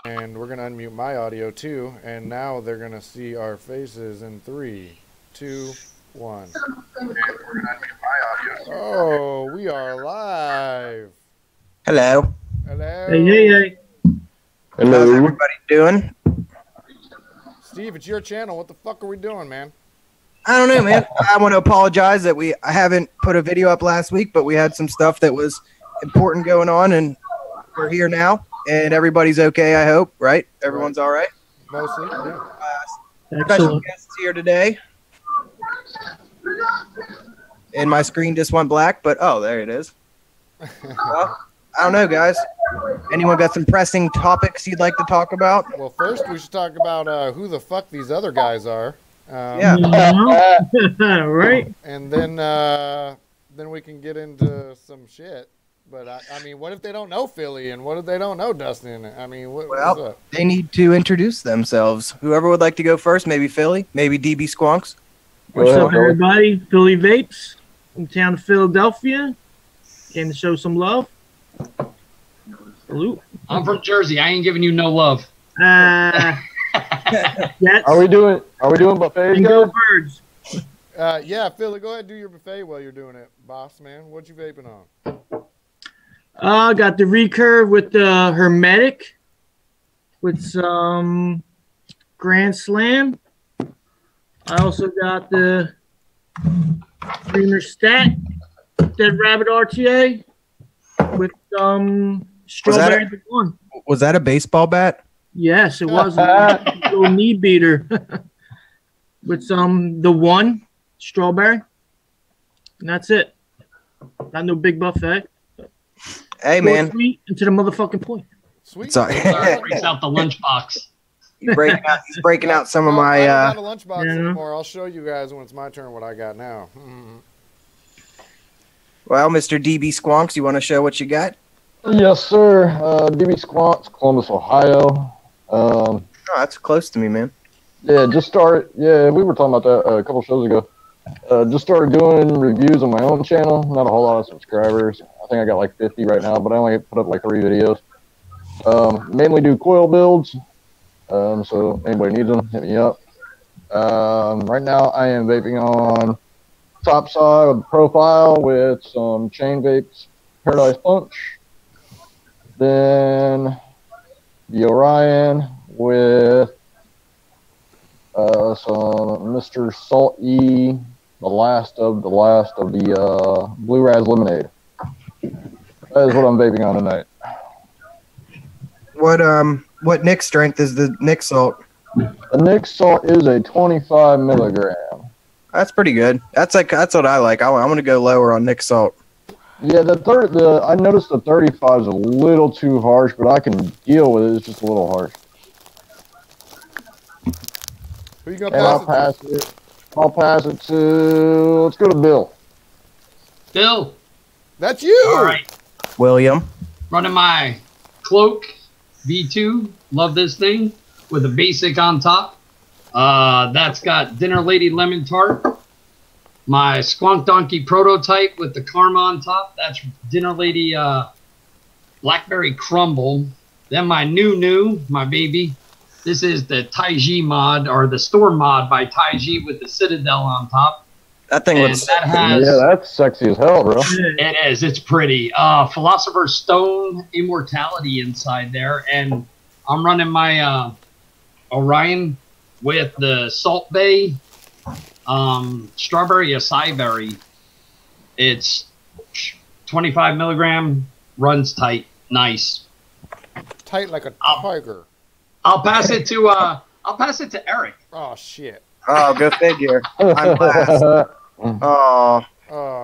And we're going to unmute my audio too. And now they're going to see our faces in 3, 2, 1. And we're going to unmute my audio. Oh, we are live. Hello. Hello. Hey, hey, hey. Hello. How's everybody doing? Steve, it's your channel. What the fuck are we doing, man? I don't know, man. I want to apologize that I haven't put a video up last week, but we had some stuff that was important going on, and we're here now, and everybody's okay, I hope, right? Everyone's all right? Mostly, yeah. Special guests here today. And my screen just went black, but oh, there it is. Well, I don't know, guys. Anyone got some pressing topics you'd like to talk about? Well, first we should talk about who the fuck these other guys are. Yeah. Right. And then we can get into some shit. But I mean, what if they don't know Philly, and what if they don't know Dustin? I mean, what's up? They need to introduce themselves. Whoever would like to go first, maybe Philly, maybe DB Squonks. What's up, everybody? Philly Vapes from the town of Philadelphia. Came to show some love. Salute. I'm from Jersey. I ain't giving you no love. Yes. Are we doing buffets? Go birds. Yeah, Philly, go ahead and do your buffet while you're doing it, boss man. What you vaping on? I got the recurve with the Hermetic with some Grand Slam. I also got the Dreamer Stat, Dead Rabbit RTA with strawberry. Was that a baseball bat? Yes, it was a little knee beater with the one strawberry, and that's it. Not no big buffet. Hey, man. Sweet and to the motherfucking point. Sweet. Sorry. Breaks out the lunchbox. He's breaking out some of my. I don't have a lunchbox anymore. I'll show you guys when it's my turn what I got now. Well, Mr. DB Squonks, you want to show what you got? Yes, sir. DB Squonks, Columbus, Ohio. Oh, that's close to me, man. Yeah, just started. Yeah, we were talking about that a couple shows ago. Just started doing reviews on my own channel. Not a whole lot of subscribers. I think I got like 50 right now, but I only put up like 3 videos. Mainly do coil builds. So anybody needs them, hit me up. Right now I am vaping on Topside with profile with some chain vapes, Paradise Punch. Then the Orion with some Mr. Salt E, the last of the Blue Raz Lemonade. That is what I'm vaping on tonight. What Nick strength is the Nick Salt? The Nick Salt is a 25 milligram. That's pretty good. That's what I like. I'm gonna go lower on Nick Salt. Yeah, I noticed the 35 is a little too harsh, but I can deal with it. It's just a little harsh. Who you gonna pass it to? I'll pass it to. Let's go to Bill. Bill. That's you. All right. William. Running my Cloak V2. Love this thing with a basic on top. That's got Dinner Lady Lemon Tart. My Squonk Donkey prototype with the Karma on top. That's Dinner Lady Blackberry Crumble. Then my my baby. This is the Taiji mod, or the Storm mod by Taiji with the Citadel on top. That thing looks. Yeah, that's sexy as hell, bro. It is. It's pretty. Philosopher's Stone Immortality inside there, and I'm running my Orion with the Salt Bay Strawberry Acai Berry. It's 25 milligram, runs tight, nice. Tight like a tiger. I'll pass it to Eric. Oh shit. Oh, go figure. I'm last. Oh,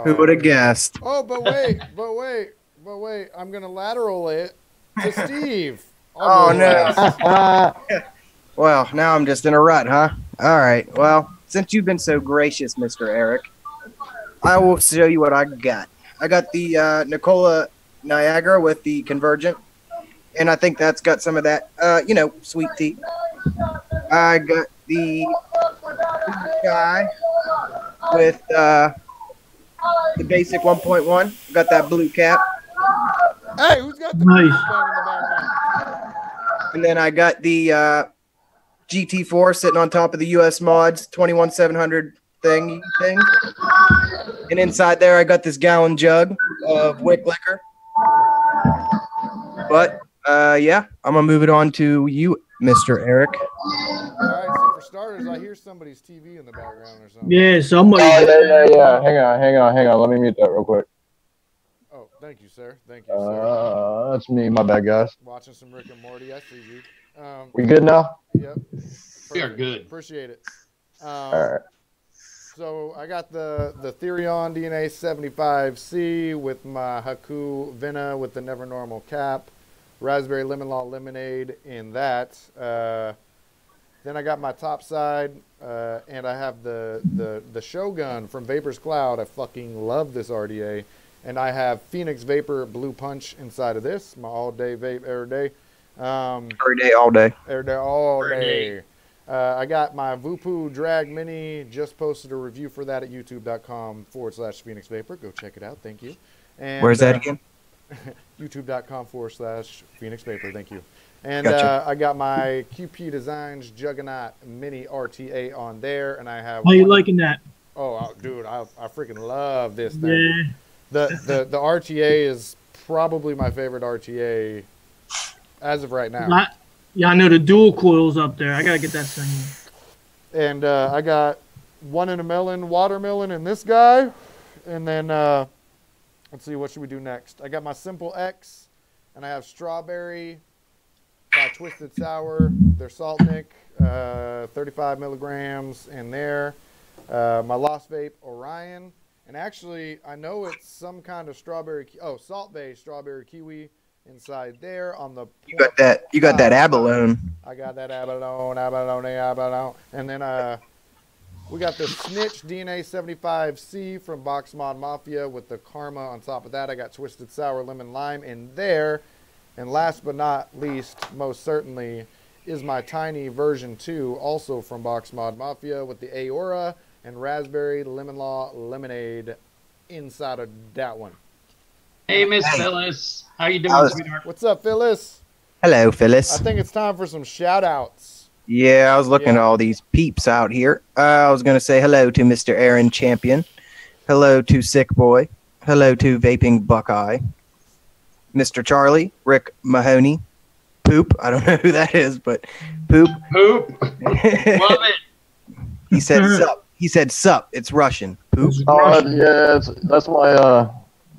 who would have guessed? Oh, but wait. I'm gonna lateral it to Steve. Oh no. Well, now I'm just in a rut, huh? All right. Well, since you've been so gracious, Mr. Eric, I will show you what I got. I got the Nicola Niagara with the Convergent, and I think that's got some of that, sweet tea. I got the guy with the basic 1.1. Got that blue cap. Hey, who's got the Nice. bang in the background? And then I got the GT4 sitting on top of the US Mods 21700 thing. And inside there, I got this gallon jug of Wick liquor. But yeah, I'm gonna move it on to you, Mr. Eric. All right, so for starters, I hear somebody's TV in the background or something. Yeah, somebody. Yeah. Hang on. Let me mute that real quick. Oh, thank you, sir. Thank you, sir. That's me. My bad, guys. Watching some Rick and Morty. I see you. We good now? Yep. We are good. Appreciate it. All right. So I got the Therion DNA 75C with my Haku Vina with the Never Normal cap, Raspberry Lemon Law Lemonade in that. Then I got my top side, and I have the Shogun from Vapor's Cloud. I fucking love this RDA. And I have Phoenix Vapor Blue Punch inside of this, my all-day vape every day. Every day, all day. Every day, all day. I got my Vupu Drag Mini. Just posted a review for that at youtube.com/Phoenix Vapor. Go check it out. Thank you. And, Where's that again? youtube.com/Phoenix Vapor. Thank you. And Gotcha. I got my QP Designs Juggernaut Mini RTA on there. And I have. How you liking that? Oh, dude, I freaking love this thing. Yeah. The RTA is probably my favorite RTA as of right now. Yeah, I know the dual coils up there. I gotta get that thing. And I got 1 in a melon, watermelon in this guy. And then let's see, what should we do next? I got my Simple X, and I have strawberry by Twisted Sour. They're Salt Nick, 35 milligrams in there. My Lost Vape Orion. And actually, I know it's some kind of strawberry. Salt Bay strawberry kiwi inside there on the. You got that. You got that abalone. I got that abalone. And then we got the Snitch DNA 75C from Box Mod Mafia with the Karma on top of that. I got Twisted Sour Lemon Lime in there. And last but not least, most certainly, is my Tiny version 2, also from Box Mod Mafia with the Aora and Raspberry Lemon Law Lemonade inside of that one. Hey, Miss Phyllis. How you doing, sweetheart? What's up, Phyllis? Hello, Phyllis. I think it's time for some shout-outs. Yeah, I was looking at all these peeps out here. I was going to say hello to Mr. Aaron Champion. Hello to Sick Boy. Hello to Vaping Buckeye. Mr. Charlie, Rick Mahoney. Poop. I don't know who that is, but Poop. Poop. Love it. He said sup. He said sup. It's Russian. Poop. Oh, yeah, that's my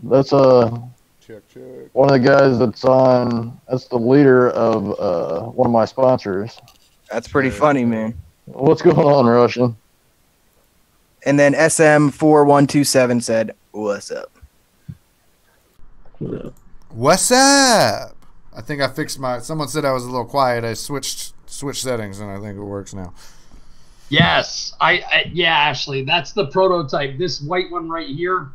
that's Check. one of the guys that's the leader of one of my sponsors. That's pretty funny, man. What's going on, Russian? And then SM4127 said, "What's up?" What's up? I think I fixed someone said I was a little quiet. I switched settings, and I think it works now. Yes, yeah, Ashley, that's the prototype. This white one right here,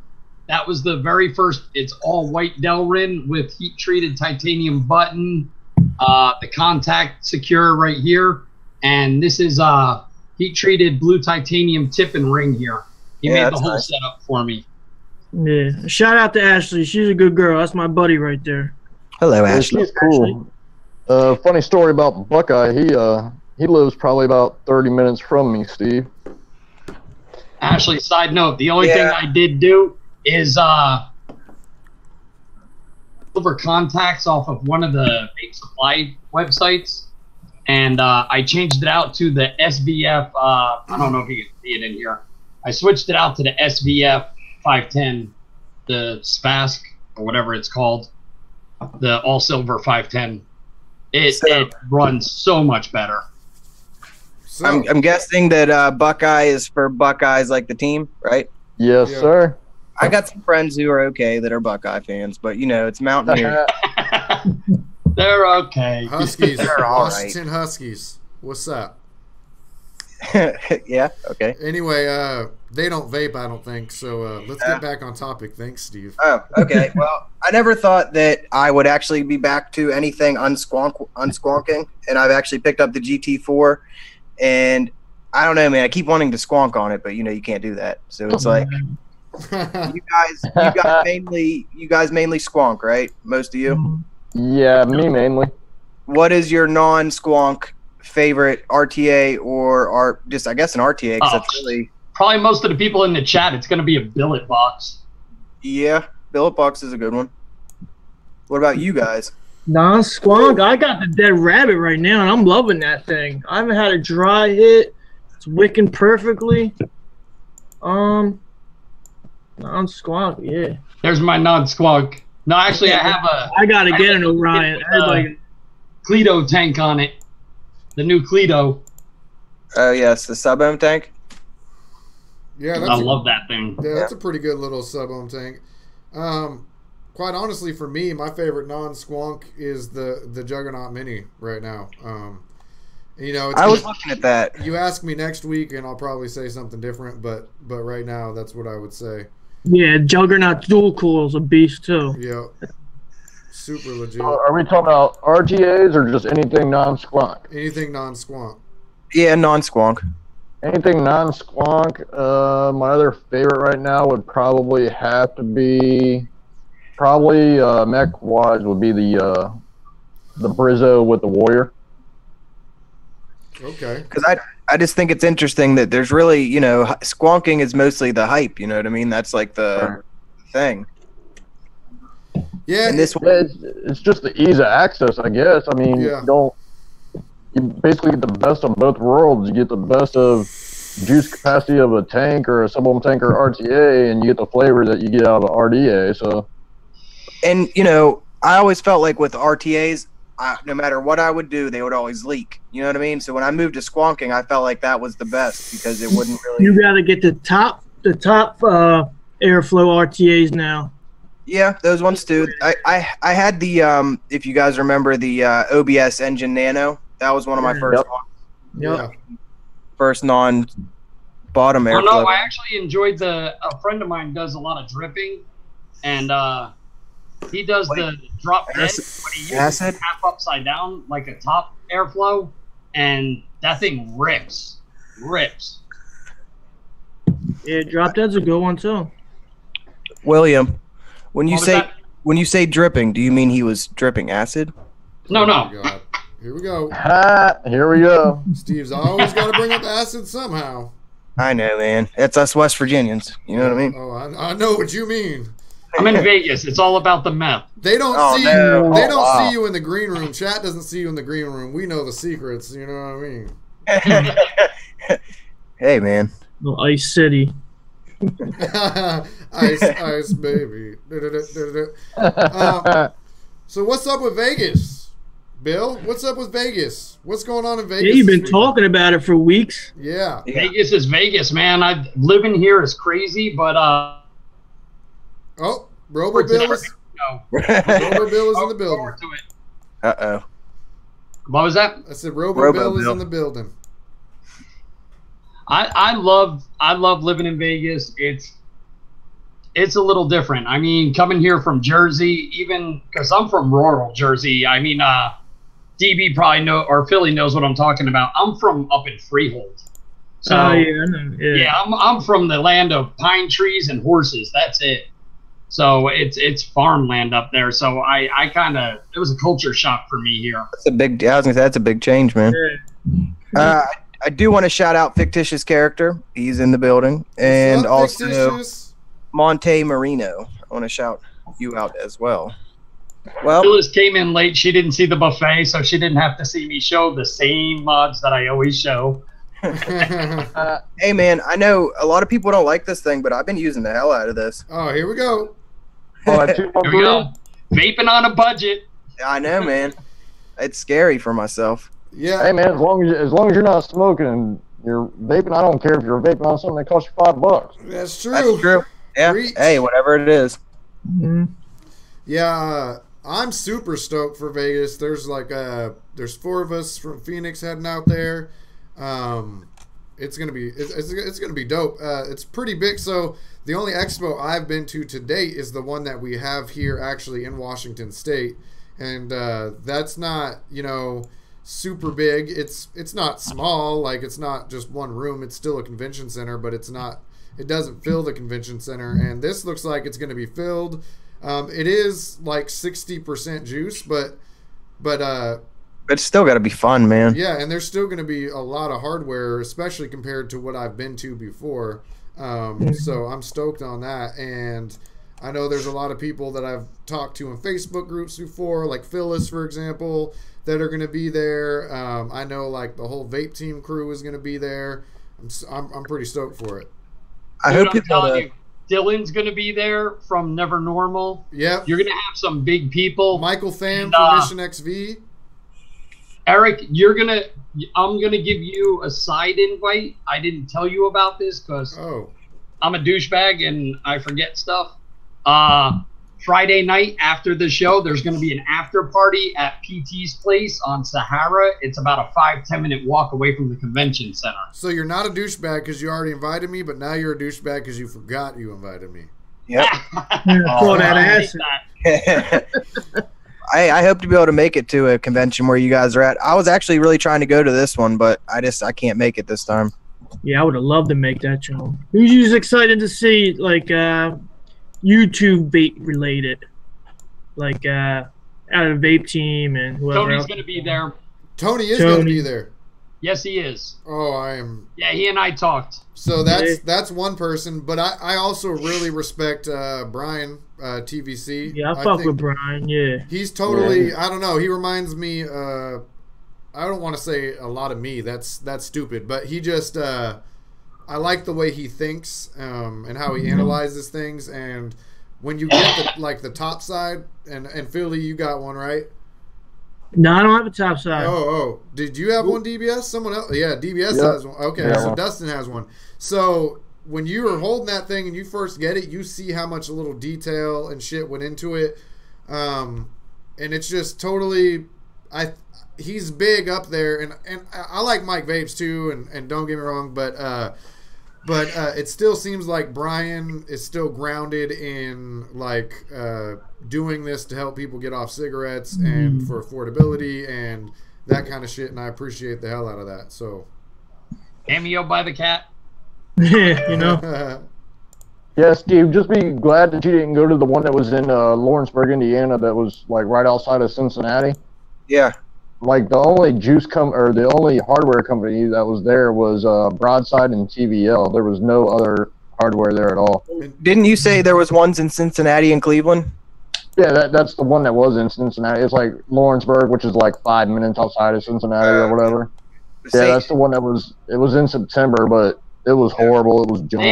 that was the very first. It's all white Delrin with heat-treated titanium button, the contact secure right here, and this is heat-treated blue titanium tip and ring here. He made the whole setup for me. Yeah, shout out to Ashley. She's a good girl. That's my buddy right there. Hello, Ashley. She's cool. Funny story about Buckeye. He lives probably about 30 minutes from me, Steve. Ashley, side note, the only thing I did do is silver contacts off of one of the vape supply websites, and I changed it out to the SVF. I don't know if you can see it in here. I switched it out to the SVF 510, the Spask or whatever it's called, the all silver 510. It runs so much better. So, I'm guessing that Buckeye is for Buckeyes like the team, right? Yes, sir. I got some friends who are okay that are Buckeye fans, but it's Mountaineer. They're okay. Huskies. They're all Washington Huskies. What's up? Yeah, okay. Anyway, they don't vape, I don't think. So let's get back on topic. Thanks, Steve. Oh, okay. Well, I never thought that I would actually be back to anything unsquonking, and I've actually picked up the GT4, and I don't know, man. I keep wanting to squonk on it, but you can't do that. So it's like you guys mainly squonk, right? Most of you. Yeah, me mainly. what is your non-squonk favorite RTA or just, I guess, an RTA? Because that's really... Probably most of the people in the chat, it's going to be a billet box. Yeah, billet box is a good one. What about you guys? Non-squonk. I got the dead rabbit right now, and I'm loving that thing. I haven't had a dry hit. It's wicking perfectly. Non-squonk, yeah. There's my non-squonk. No, actually, I have a... I got to get an Orion. Everybody... Cleto tank on it. The new Cleto. Oh, yes, the sub-ohm tank. Yeah, I love that thing. Yeah, that's a pretty good little sub-ohm tank. Quite honestly, for me, my favorite non-squonk is the Juggernaut Mini right now. You know, I was looking at that. You ask me next week, and I'll probably say something different. But right now, that's what I would say. Yeah, Juggernaut dual coil is a beast too. Yeah, super legit. Are we talking about RTAs or just anything non-squonk? Anything non-squonk. Yeah, non-squonk. Anything non-squonk. My other favorite right now would probably have to be, mech-wise, would be the Brizzo with the Warrior. Okay. Because I just think it's interesting that there's really, you know, squonking is mostly the hype. You know what I mean? That's like the thing. Yeah. And this It's just the ease of access, I guess. I mean, Yeah. you basically get the best of both worlds. You get the best of juice capacity of a tank or a sub-ohm tank or RTA, and you get the flavor that you get out of an RDA. So, and you know, I always felt like with RTAs, no matter what I would do, they would always leak. You know what I mean? So when I moved to squonking, I felt like that was the best because it wouldn't really. You gotta get the top airflow RTAs now. Yeah, those ones too. I had the if you guys remember the OBS Engine Nano. That was one of my first ones. Yep. First non-bottom airflow. Oh no, I actually enjoyed a friend of mine does a lot of dripping, and he does the drop dead, but he uses it half upside down like a top airflow, and that thing rips. Yeah, drop dead's a good one too. William, when you say dripping, do you mean he was dripping acid? No. Oh, God. Here we go. Here we go. Steve's always got to bring up acid somehow. I know, man. It's us West Virginians. You know what I mean? Oh, I know what you mean. I'm in Vegas. It's all about the meth. They don't Oh, see no. you. They don't wow. see you in the green room. Chat doesn't see you in the green room. We know the secrets. You know what I mean? Hey, man. Little Ice City. ice, baby. So what's up with Vegas, Bill? What's up with Vegas? What's going on in Vegas? Yeah, you've been this talking about it for weeks. Yeah. Vegas is Vegas, man. Living here is crazy, but Oh, Robo Bill is in the building. Uh-oh. What was that? I said Robo Bill is in the building. I love living in Vegas. It's a little different. I mean, coming here from Jersey, even because I'm from rural Jersey. I mean, DB probably or Philly knows what I'm talking about. I'm from up in Freehold. So I know. Yeah, I'm from the land of pine trees and horses. That's it. So it's farmland up there. So I kind of, it was a culture shock for me here. That's a big. I was gonna say that's a big change, man. I do want to shout out Fictitious Character. He's in the building, and also Fictitious? Monte Marino. I want to shout you out as well. Well, Phyllis came in late. She didn't see the buffet, so she didn't have to see me show the same mods that I always show. hey, man, I know a lot of people don't like this thing, but I've been using the hell out of this. Oh, here we go. Oh, Here we go. Vaping on a budget. I know, man. It's scary for myself. Yeah. Hey man, as long as you're not smoking and you're vaping, I don't care if you're vaping on something that costs you $5. That's true. That's true. Yeah. Preach. Hey, whatever it is. Mm-hmm. Yeah, I'm super stoked for Vegas. There's there's 4 of us from Phoenix heading out there. It's gonna be dope. It's pretty big. So the only expo I've been to date is the one that we have here actually in Washington State, and that's not super big. It's not small. Like, it's not just one room. It's still a convention center, but it doesn't fill the convention center. And this looks like it's going to be filled. It is like 60% juice, but It's still got to be fun, man. Yeah, and there's still going to be a lot of hardware, especially compared to what I've been to before. So I'm stoked on that. And I know there's a lot of people that I've talked to in Facebook groups before, like Phyllis, for example, that are going to be there. I know like the whole vape team crew is going to be there. I'm pretty stoked for it. I Dude, hope I'm telling you, Dylan's going to be there from Never Normal. Yep. You're going to have some big people. Michael Pham from Mission XV. Eric, I'm gonna give you a side invite. I didn't tell you about this because I'm a douchebag and I forget stuff. Friday night after the show, there's gonna be an after party at PT's place on Sahara. It's about a 5-10 minute walk away from the convention center. So you're not a douchebag because you already invited me, but now you're a douchebag because you forgot you invited me. Yep. Pull that ass. I hope to be able to make it to a convention where you guys are at. I was actually really trying to go to this one, but I can't make it this time. Yeah, I would have loved to make that show. Who's you excited to see, like, YouTube vape related? Like, out of the vape team and whoever Tony's else. going to be there. Tony is going to be there. Yes, he is. Oh, I am. Yeah, he and I talked. So that's one person, but I also really respect Brian TVC. Yeah, I fuck with Brian. Yeah, he's totally. I don't know. He reminds me. I don't want to say a lot of me. That's stupid. But he just. I like the way he thinks and how he analyzes things. And when you get the top side, and Philly, you got one, right? No, I don't have a top side. Oh. Did you have one, DBS? Someone else? Yeah, DBS has one. Okay, so Dustin has one. So when you were holding that thing and you first get it, you see how much little detail and shit went into it. And it's just totally... he's big up there. And I like Mike Vapes too, and don't get me wrong, but it still seems like Brian is still grounded in doing this to help people get off cigarettes and for affordability and that kind of shit, and I appreciate the hell out of that. So, Cameo by the cat. You know. Yeah, Steve, just be glad that you didn't go to the one that was in Lawrenceburg, Indiana, that was like right outside of Cincinnati. Yeah. Like the only the only hardware company that was there was Broadside and TVL. There was no other hardware there at all. Didn't you say there was ones in Cincinnati and Cleveland? Yeah, that's the one that was in Cincinnati. It's like Lawrenceburg, which is like 5 minutes outside of Cincinnati or whatever. Yeah, that's the one that was. It was in September, but it was horrible. It was junk.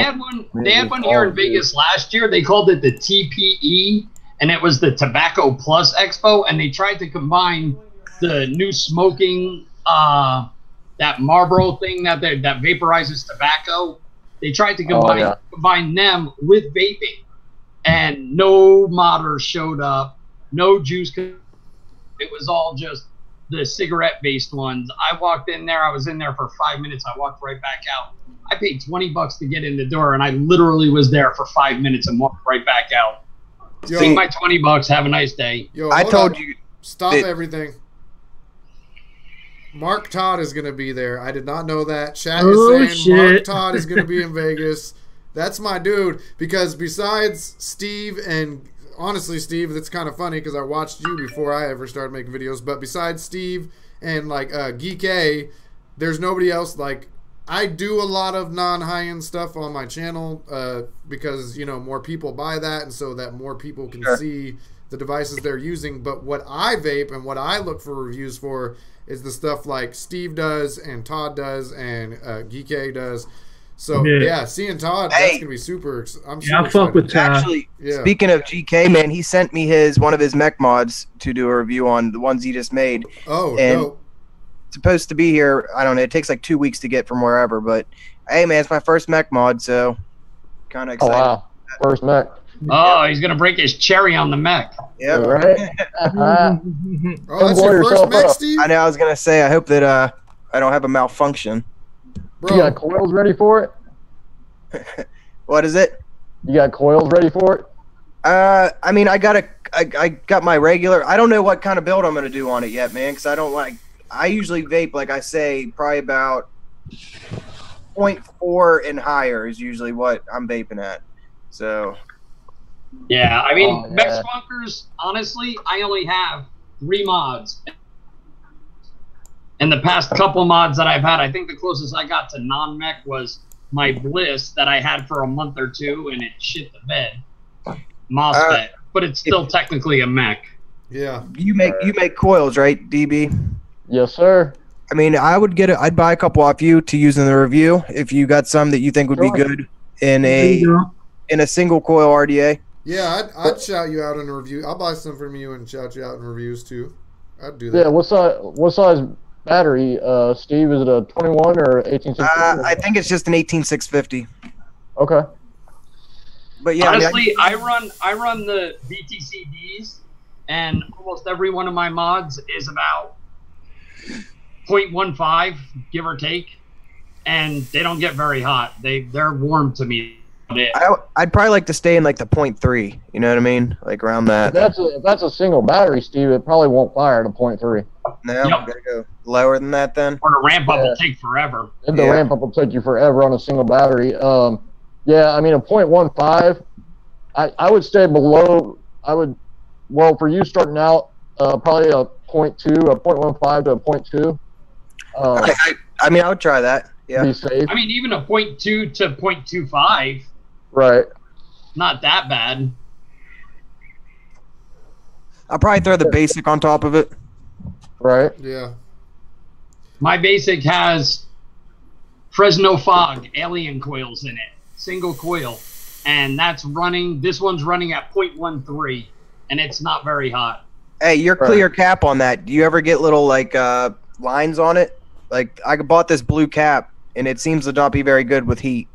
They had one here in Vegas last year. They called it the TPE, and it was the Tobacco Plus Expo, and they tried to combine the new smoking, that Marlboro thing that vaporizes tobacco. They tried to combine them with vaping, and no modders showed up, no juice. It was all just the cigarette-based ones. I walked in there. I was in there for 5 minutes. I walked right back out. I paid $20 to get in the door, and I literally was there for 5 minutes and walked right back out. Take my $20. Have a nice day. Yo, I told you. Stop everything. Mark Todd is going to be there. I did not know that. Chat is saying Mark Todd is going to be in Vegas. That's my dude. Because besides Steve, and honestly, Steve, that's kind of funny because I watched you before I ever started making videos. But besides Steve and Geek A, there's nobody else. I do a lot of non-high-end stuff on my channel because, more people buy that, and so that more people can see the devices they're using. But what I vape and what I look for reviews for is the stuff like Steve does and Todd does and Geek A does. So seeing Todd, that's gonna be super. I'm super fuck with Todd. Actually, speaking of GK, man, he sent me one of his mech mods to do a review on the ones he just made. Oh, and dope. It's supposed to be here. I don't know. It takes like 2 weeks to get from wherever, but hey, man, it's my first mech mod, so kind of excited. Oh wow, first mech. Oh, he's gonna break his cherry on the mech. Yeah, right. Oh, that's your first mech, Steve? I know. I was gonna say. I hope that I don't have a malfunction. Bro. You got coils ready for it? What is it? You got coils ready for it? I mean, I got my regular. I don't know what kind of build I'm gonna do on it yet, man, because I usually vape, like I say, probably about 0.4 and higher is usually what I'm vaping at. So. Yeah, I mean, mech spunkers, honestly, I only have 3 mods. And the past couple mods that I've had, I think the closest I got to non-mech was my Bliss that I had for a month or two, and it shit the bed. MOSFET, but it's still technically a mech. Yeah. You make coils, right, DB? Yes, sir. I mean, I'd buy a couple off you to use in the review if you got some that you think would be good in a single coil RDA. Yeah, I'd shout you out in a review. I'll buy some from you and shout you out in reviews too. I'd do that. Yeah, what size battery, Steve? Is it a 21 or 18650? I think it's just an 18650. Okay. But yeah, honestly, I run the VTCDs, and almost every one of my mods is about 0.15, give or take, and they don't get very hot. They're warm to me. I'd probably like to stay in like the 0.3. You know what I mean? Like around that. If that's a single battery, Steve, it probably won't fire at a 0.3. No, gotta go lower than that then. Or the ramp up will take forever. The ramp up will take you forever on a single battery. Yeah, I mean a 0.15. I would stay below. Well, for you starting out, probably a 0.2, a 0.15 to a 0.2. I mean, I would try that. Yeah. Be safe. I mean, even a 0.2 to 0.25. Right. Not that bad. I'll probably throw the basic on top of it. Right. Yeah. My basic has Fresno Fog alien coils in it, single coil, and that's running. This one's running at 0.13, and it's not very hot. Hey, your clear cap on that. Do you ever get little like lines on it? Like I bought this blue cap, and it seems to not be very good with heat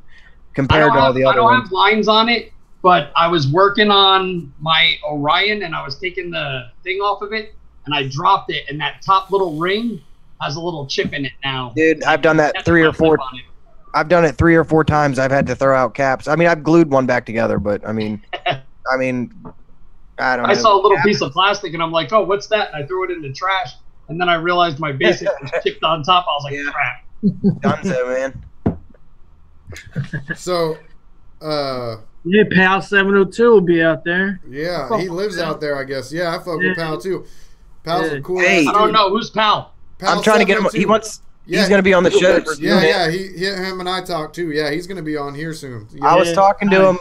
compared to all the other ones. I don't have lines on it, but I was working on my Orion, and I was taking the thing off of it, and I dropped it, and that top little ring has a little chip in it now. Dude, I've done that 3 or 4. I've done it 3 or 4 times. I've had to throw out caps. I mean, I've glued one back together, but I mean, I don't know. I saw a little piece of plastic, and I'm like, oh, what's that? And I threw it in the trash, and then I realized my basic was chipped on top. I was like, crap. Dunzo, man. So, yeah, Pal 702 will be out there. Yeah, he lives out there, I guess. Yeah, I fuck with Pal too. Pal's a cool. Hey, I don't know who's Pal. I'm trying to get him. He wants. Yeah, he's gonna be on the show. Yeah. Him and I talked too. Yeah, he's gonna be on here soon. Yeah. I was talking to him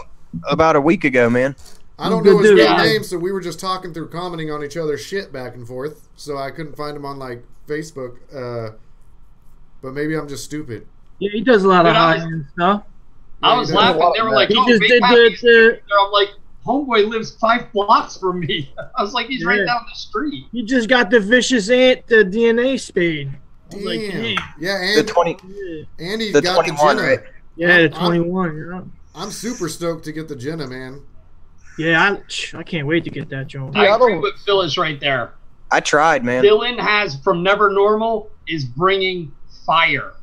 about a week ago, man. I don't know his real name, so we were just talking through commenting on each other's shit back and forth. So I couldn't find him on like Facebook. But maybe I'm just stupid. Yeah, he does a lot of high-end stuff. I was laughing. They were like, he just did the. I'm like, homeboy lives 5 blocks from me. I was like, he's right down the street. He just got the Vicious Ant DNA spade. Damn. Like, hey. Yeah, and the 20. Andy's the got 21, the Jenna. right? Yeah, the 21. Yeah. I'm super stoked to get the Jenna, man. Yeah, I can't wait to get that joint. I agree with Phyllis right there. I tried, man. Dylan has from Never Normal is bringing fire.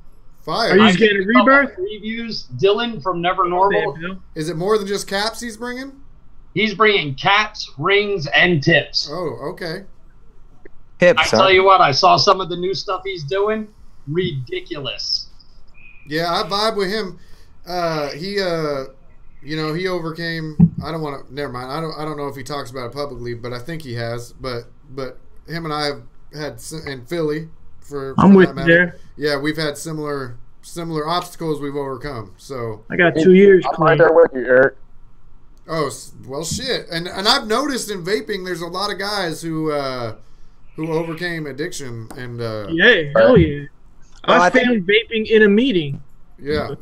Fire. Are you getting a rebirth? Reviews. Dylan from Never Normal. Is it more than just caps he's bringing? He's bringing caps, rings, and tips. Oh, okay. Tips. I tell you what, I saw some of the new stuff he's doing. Ridiculous. Yeah, I vibe with him. He overcame. I don't want to. Never mind. I don't know if he talks about it publicly, but I think he has. But him and I have had, and Philly for I'm with that you matter. there. Yeah, we've had similar obstacles we've overcome. So I got 2 years. I'm right there with you, Eric. Oh well, shit. And I've noticed in vaping, there's a lot of guys who overcame addiction and yeah, hell yeah. I found vaping in a meeting. Yeah.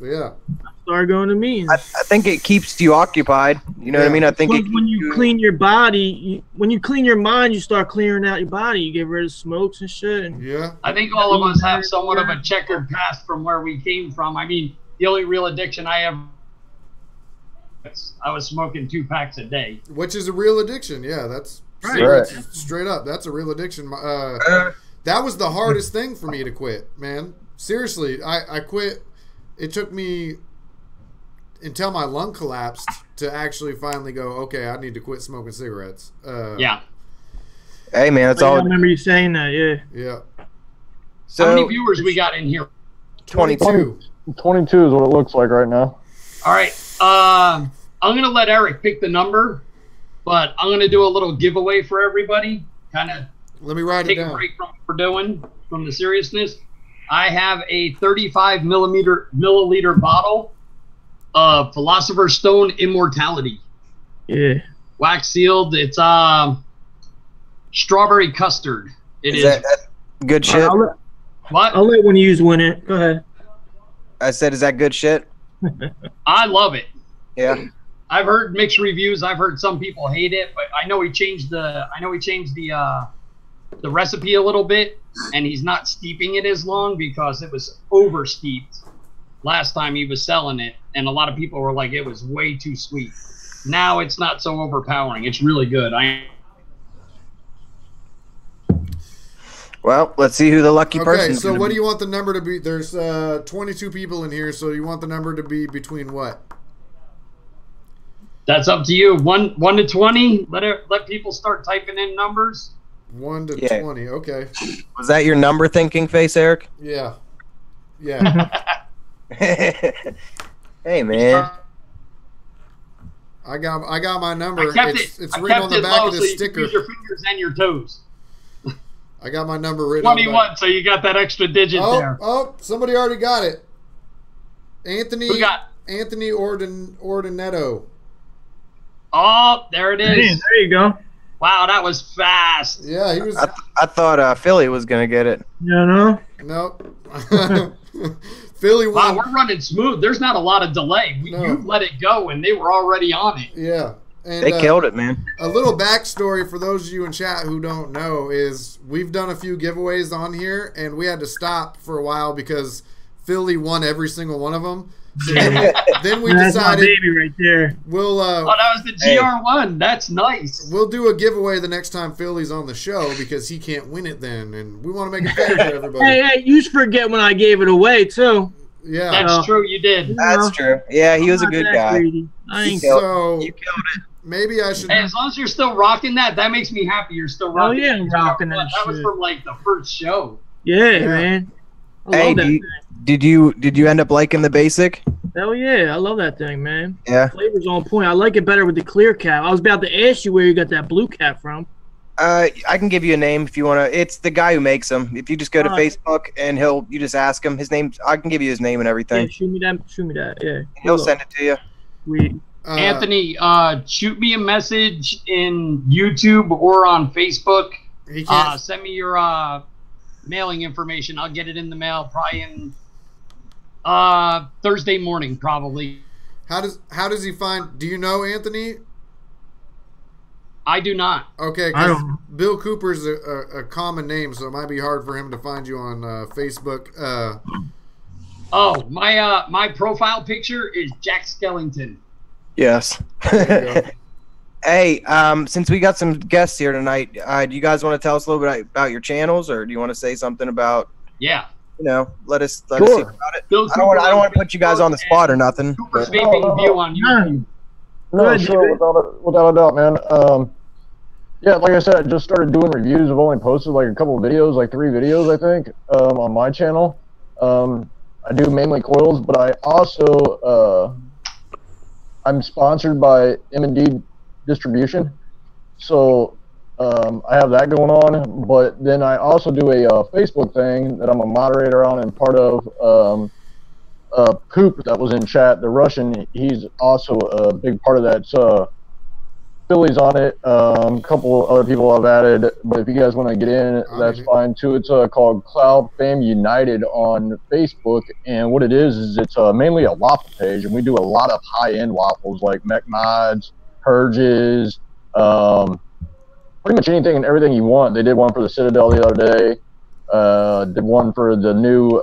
I started going to meetings. I think it keeps you occupied. You know what I mean? I think when you clean your body, when you clean your mind, you start clearing out your body. You get rid of smokes and shit. And yeah. I think all of us have somewhat of a checkered past from where we came from. I mean, the only real addiction I have, I was smoking 2 packs a day. Which is a real addiction. Yeah, that's Right. straight up. That's a real addiction. That was the hardest thing for me to quit, man. Seriously, I quit. It took me until my lung collapsed to actually finally go, okay, I need to quit smoking cigarettes. Yeah. Hey, man, that's all. I remember you saying that, yeah. Yeah. So, how many viewers we got in here? 22. 22 is what it looks like right now. All right. I'm going to let Eric pick the number, but I'm going to do a little giveaway for everybody. Kind of let me write it take down. a break from what we're doing. from the seriousness, I have a 35 milliliter bottle of Philosopher's Stone Immortality. Yeah. Wax sealed. It's strawberry custard. It is. That good shit? What? I'll let one of you win it. Go ahead. I said, is that good shit? I love it. Yeah. I've heard mixed reviews. I've heard some people hate it, but I know he changed the recipe a little bit, and he's not steeping it as long because it was over steeped last time he was selling it, and a lot of people were like it was way too sweet. Now it's not so overpowering. It's really good. Well, let's see who the lucky person is. Okay, so what do you want the number to be? There's 22 people in here, so you want the number to be between what? That's up to you. 1 to 20. Let people start typing in numbers. 1 to 20. Okay. Was that your number thinking face, Eric? Yeah. Yeah. Hey, man. I got my number. It's I written kept on the it back low of the so you sticker. can use your fingers and your toes. I got my number written on the 21, so you got that extra digit there. Oh, somebody already got it. Anthony. Who got? Anthony Ordinetto. Oh, there it is. Hey, there you go. Wow, that was fast. Yeah, he was. I thought Philly was going to get it. You know? Nope. Philly won. Wow, we're running smooth. There's not a lot of delay. You let it go, and they were already on it. Yeah. And, they killed it, man. A little backstory for those of you in chat who don't know is we've done a few giveaways on here, and we had to stop for a while because Philly won every single one of them. So then we That's my decided baby right there. we'll. Oh, that was the GR1. That's nice. We'll do a giveaway the next time Philly's on the show because he can't win it then, and we want to make it fair for everybody. Hey, you forget when I gave it away too. Yeah, that's true. You did. That's true. Yeah, he was a good guy. So you killed it. Maybe I should. Hey, as long as you're still rocking that makes me happy. You're still rocking. Oh yeah, I'm rocking that. That was from like the first show. Yeah, man. I Hey, love that thing. did you end up liking the basic? Hell yeah, I love that thing, man. Yeah. Flavor's on point. I like it better with the clear cap. I was about to ask you where you got that blue cap from. I can give you a name if you want to. It's the guy who makes them. If you just go to Facebook and you just ask him his name. I can give you his name and everything. Yeah, shoot me that. Yeah. He'll send it to you. Sweet. Anthony, shoot me a message in YouTube or on Facebook. Send me your mailing information. I'll get it in the mail probably in Thursday morning, probably. How does he find? Do you know Anthony? I do not. Okay, because Bill Cooper's a common name, so it might be hard for him to find you on Facebook. Oh, my profile picture is Jack Skellington. Yes. Hey, since we got some guests here tonight, do you guys want to tell us a little bit about your channels, or do you want to say something about? Yeah. Let us see about it. I don't want to put you guys on the spot or nothing. Cooper's Vaping View on YouTube. No, sure, without a doubt, man. Yeah, like I said, I just started doing reviews. I've only posted like a couple of videos, like 3 videos, I think, on my channel. I do mainly coils, but I also I'm sponsored by M&D Distribution, so I have that going on. But then I also do a Facebook thing that I'm a moderator on and part of. Coop that was in chat, the Russian, he's also a big part of that. Philly's on it. A couple other people I've added, but if you guys want to get in, that's fine too. It's called Cloud Fame United on Facebook, and what it is it's mainly a waffle page, and we do a lot of high-end waffles like mech mods, purges, pretty much anything and everything you want. They did one for the Citadel the other day. Did one for the new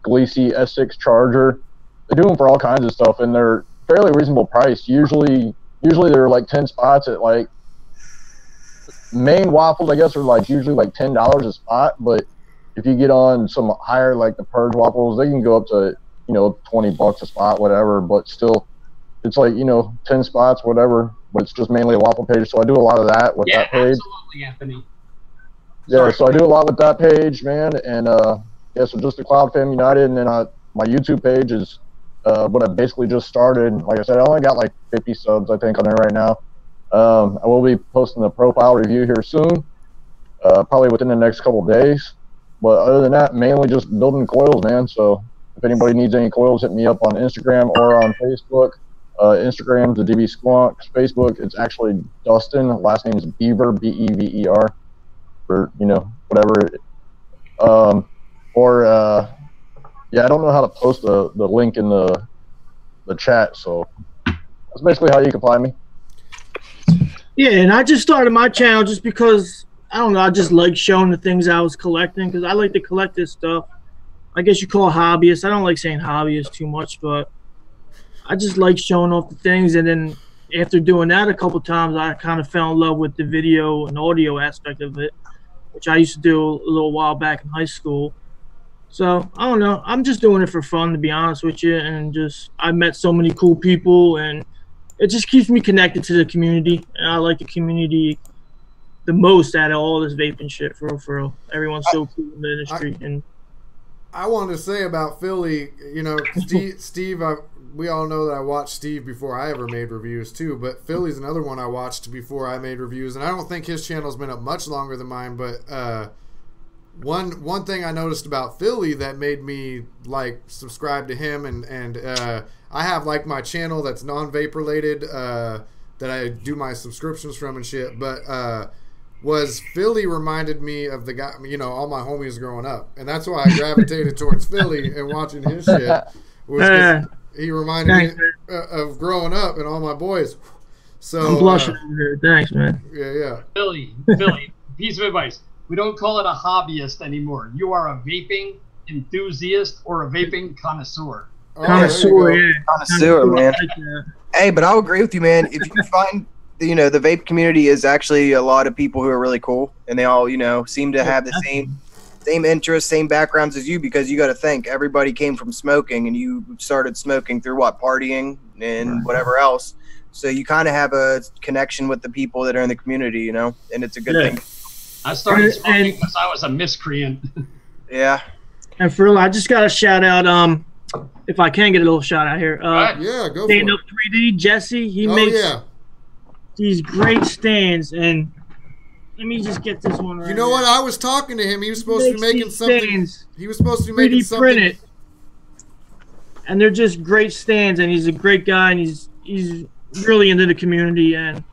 Gleacy S6 Charger. They do them for all kinds of stuff, and they're fairly reasonable price. Usually they're like 10 spots at like main waffles, I guess, are like usually like $10 a spot. But if you get on some higher, like the purge waffles, they can go up to $20 a spot, whatever. But still, it's like 10 spots, whatever. But it's just mainly a waffle page, so I do a lot of that with that page. Absolutely, Anthony. Yeah, so I do a lot with that page, man, and yeah, so just the Cloud Fam United, and then my YouTube page is what I basically just started. Like I said, I only got like 50 subs, I think, on there right now. I will be posting the profile review here soon, probably within the next couple of days. But other than that, mainly just building coils, man. So if anybody needs any coils, hit me up on Instagram or on Facebook. Instagram, the DB Squonk. Facebook, it's actually Dustin. Last name is Beaver, Bever, or whatever. Yeah, I don't know how to post the link in the chat, so that's basically how you can find me. Yeah, and I just started my channel just because, I don't know, I just like showing the things I was collecting because I like to collect this stuff. I guess you call it hobbyist. I don't like saying hobbyist too much, but I just like showing off the things. And then after doing that a couple times, I kind of fell in love with the video and audio aspect of it, which I used to do a little while back in high school. So, I don't know. I'm just doing it for fun, to be honest with you. And just, I met so many cool people, and it just keeps me connected to the community. And I like the community the most out of all this vaping shit, for real, for real. Everyone's so cool in the industry. And I wanted to say about Philly, Steve, we all know that I watched Steve before I ever made reviews too, but Philly's another one I watched before I made reviews, and I don't think his channel's been up much longer than mine, but one thing I noticed about Philly that made me like subscribe to him, and I have like my channel that's non-vape related that I do my subscriptions from and shit, but was Philly reminded me of the guy, all my homies growing up, and that's why I gravitated towards Philly and watching his shit. He reminded me of growing up and all my boys. So I'm blushing over here. Thanks, man. Yeah. Philly, piece of advice. We don't call it a hobbyist anymore. You are a vaping enthusiast or a vaping connoisseur. Connoisseur, yeah. Connoisseur, man. Hey, but I'll agree with you, man. If you find, the vape community is actually a lot of people who are really cool, and they all, seem to have the same interests, same backgrounds as you, because you got to think everybody came from smoking, and you started smoking through partying and whatever else. So you kind of have a connection with the people that are in the community, and it's a good thing. I started smoking because I was a miscreant. Yeah. And for real, I just got a shout out. If I can get a little shout out here. Yeah, go for it. Stand Up 3D, Jesse. He makes these great stands, and let me just get this one right. You know what? I was talking to him. He was supposed to be making something. Stands, he was supposed to be making something. Printed, and they're just great stands, and he's a great guy, and he's really into the community, and